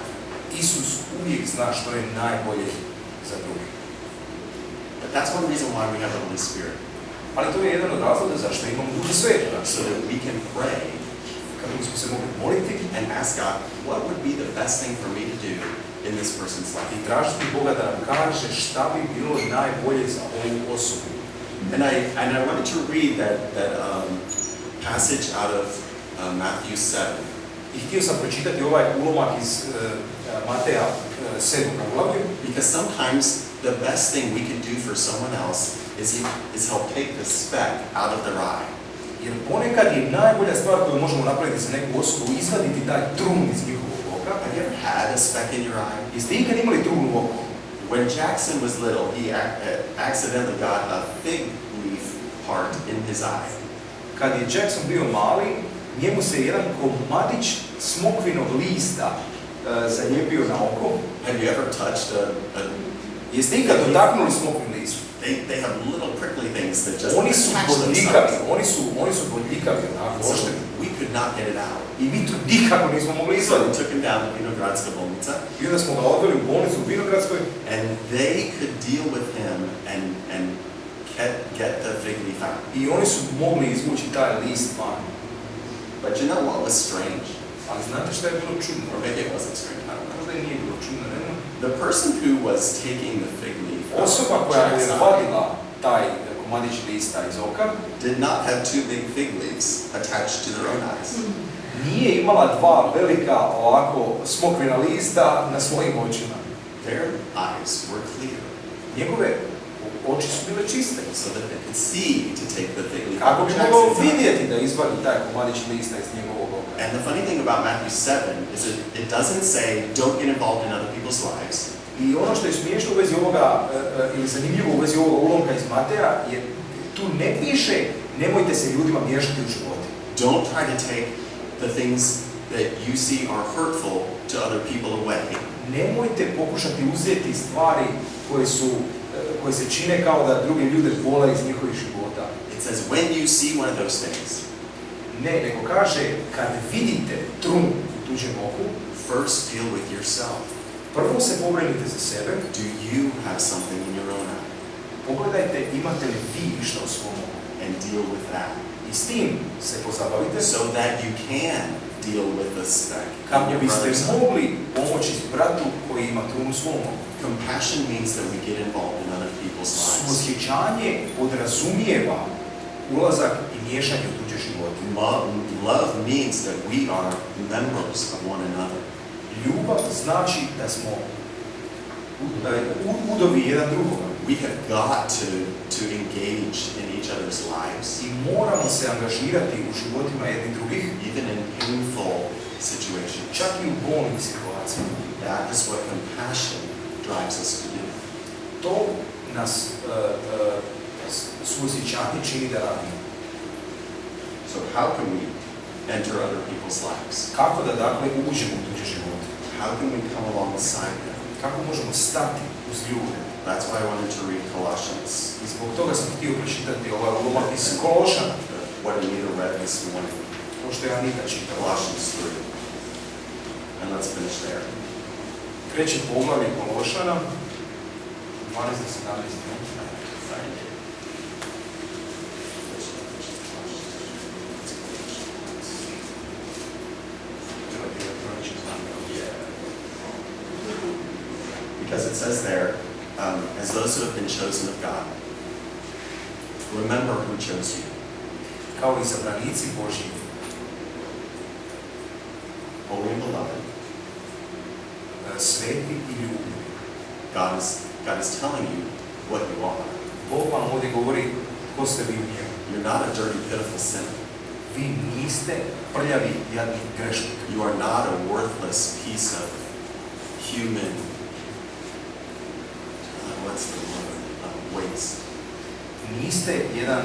Isus uvijek zna što je najbolje za druge. But that's one reason why we have the Holy Spirit. Ali to je jedan od razloga zašto imamo Duha Svetoga. So that we can pray Kako bismo se mogli moliti and ask God, what would be the best thing for me to do in this person's life? i tražiti Boga da nam kaže šta bi bilo najbolje za ovu osobu. And I wanted to read that passage out of Matthew 7. I htio sam pročitati ovaj ulomak iz Mateja 7. poglavlju, Because sometimes the best thing we can do for someone else is help take the speck out of their eye. jer ponekad je najbolja stvar koju možemo napraviti za neku osobu izvaditi taj trun iz njihovog oka. Have you ever had a speck in your eye? Jeste ikad imali trun u oku? When Jackson was little, he accidentally got a fig leaf part in his eye. Kad je Jackson bio mali, njemu se jedan komadić smokvinog lista zalijepio na oko. Have you ever touched a Jeste ikad dotaknuli smokvin list? They have little prickly things that just Oni su attach bodljikavi, themselves. oni su bodljikavi, onako, So ošteni. we could not get it out. I mi to nikako nismo mogli So we izvaditi. took him down to Vinogradska bolnica, I onda smo ga odveli u bolnicu u Vinogradskoj and they could deal with him and get the fig leaf out. i oni su mogli izvući taj list van. But you know what was strange? Ali znate šta je bilo čudno? Or maybe it wasn't strange, I don't know. Možda i nije bilo čudno, ne znam. The person who was taking the fig leaf out Osoba of koja Jack's je eye vadila taj komadić lista iz oka did not have two big fig leaves attached to their own eyes. nije imala dva velika ovako smokvina lista na svojim očima. Their eyes were clear, Njegove oči su bile čiste. so that they could see to take the fig leaf Kako out bi of mogao Jackson's eye. vidjeti da izvadi taj komadić lista iz njegovog oka. And the funny thing about Matthew 7 is that it doesn't say, don't get involved in other people's lives. I ono što je smiješno u vezi ovoga, ili zanimljivo u vezi ovoga ulomka iz Mateja, je tu ne piše nemojte se ljudima miješati u živote. Don't try to take the things that you see are hurtful to other people away. Nemojte pokušati uzeti stvari koje se čine kao da druge ljude bole iz njihovih života. It says, when you see one of those things, Ne, nego kaže kad vidite trun u tuđem oku, first deal with yourself. prvo se pobrinite za sebe, Do you have something in your own eye? pogledajte imate li vi išta u svom oku And deal with that. i s tim se pozabavite So that you can deal with the speck in kako your biste brother's eye. mogli pomoći bratu koji ima trun u svom oku. Compassion means that we get involved in other people's lives. Suosjećanje podrazumijeva ulazak i miješanje u tuđe živote. Love means that we are members of one another. Ljubav znači da smo udovi jedan drugoga. We have got to engage in each other's lives, I moramo se angažirati u životima jednih drugih, even in painful situations. čak i u bolnim situacijama. That is what compassion drives us to do. To nas suosjećanje čini da radimo. So how can we enter other people's lives? Kako da dakle uđemo u tuđe živote? How can we come alongside them? Kako možemo stati uz ljude? That's why I wanted to read Colossians, I zbog toga sam htio pročitati ovaj ulomak iz Kološana, what Anita read this morning, to što je Anita čitala. Colossians 3. And let's finish there. 3. poglavlje Kološana, 12 do 17. Because it says there, as those who have been chosen of God, remember who chose you. Kao izabranici Božji, Holy and beloved, sveti i ljubi. God is telling you what you are. Bog vam ovdje govori ko ste vi u njemu. You're not a dirty, pitiful sinner. Vi niste prljavi, jadni grešnik. You are not a worthless piece of human, what's the word, waste. Niste jedan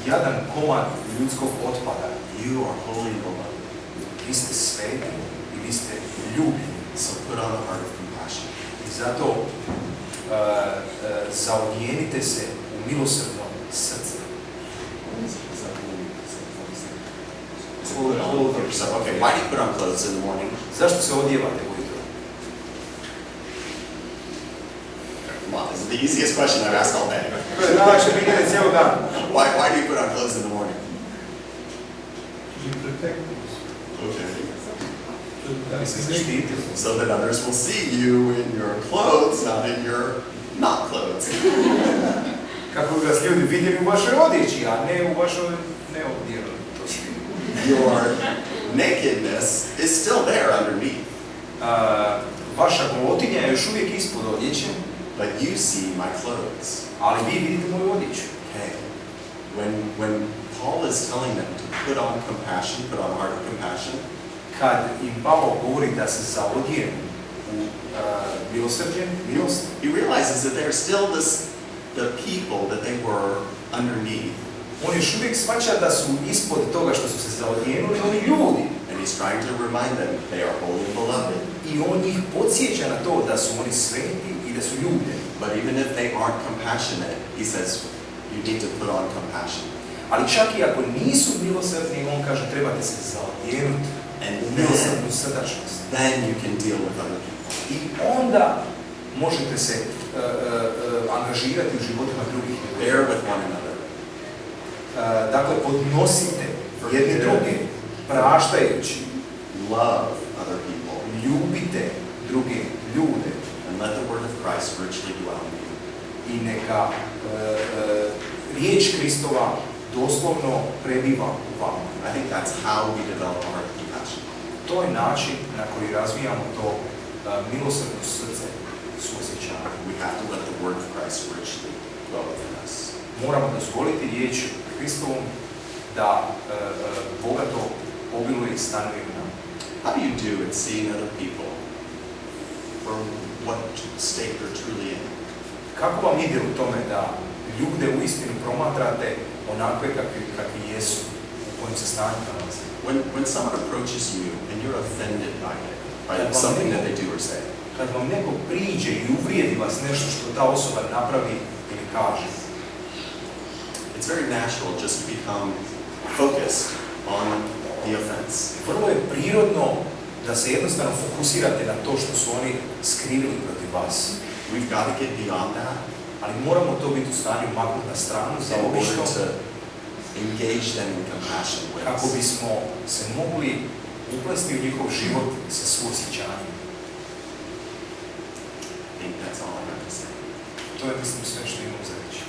jadan komad ljudskog otpada. You are holy and beloved. Vi ste sveti i vi ste ljubljeni. So put on a heart of compassion. I zato zaodjenite se u milosrdno srce. Okay, why do you put on clothes in the morning? Zašto se odjevate ujutro? Come on, this is the easiest question I've asked all day. To je najlakše pitanje cijelo dan. Why do you put on clothes in the morning? You protect us. Okay. Da bi se zaštitili. So that others will see you in your clothes, not in your not clothes. Kako bi vas ljudi vidjeli u vašoj odjeći, a ne u vašoj neodjenutosti. Your nakedness is still there underneath. Vaša golotinja je još uvijek ispod odjeće, But you see my clothes. ali vi vidite moju odjeću. Okay. When Paul is telling them to put on compassion, put on a heart of compassion, Kad im Pavao govori da se zaodjenu u milosrđe, milost, he realizes that they're still the people that they were underneath. on još uvijek shvaća da su ispod toga što su se zaodjenuli oni ljudi. And he's trying to remind them they are holy and beloved. I on njih podsjeća na to da su oni sveti i i da su ljude. But even if they aren't compassionate, he says you need to put on compassion. Ali čak i ako nisu milosrdni, on kaže trebate se zaodjenuti u milosrdnu srdačnost. Then you can deal with other people. I onda možete se angažirati u životima drugih ljudi. Bear with one another. Dakle, podnosite jedni druge, praštajući. Love other people. Ljubite druge ljude. And let the word of Christ richly dwell in you. I neka riječ Kristova doslovno prebiva u vama. I think that's how we develop our compassion. To je način na koji razvijamo to milosrdno srce suosjećanja. We have to let the word of Christ richly dwell within us. Moramo dozvoliti riječ Hristovom da bogato obiluje i stanuje u nama. How do you do at seeing other people for what state they're truly in? Kako vam ide u tome da ljude u istinu promatrate onakve kakvi jesu, u kojem se stanju nalaze? When someone approaches you and you're offended by it, by something that they do or say, Kad vam neko priđe i uvrijedi vas nešto što ta osoba napravi ili kaže, it's very natural just to become focused on the offense. Vrlo je prirodno da se jednostavno fokusirate na to što su oni skrivili protiv vas. We've got to get beyond that. Ali moramo to biti u stanju maknuti na stranu za In order obično, to engage them in compassion with kako us. bismo se mogli uplesti u njihov život sa suosjećanjem. I think that's all I have to say. To je, mislim, sve što imam za reći.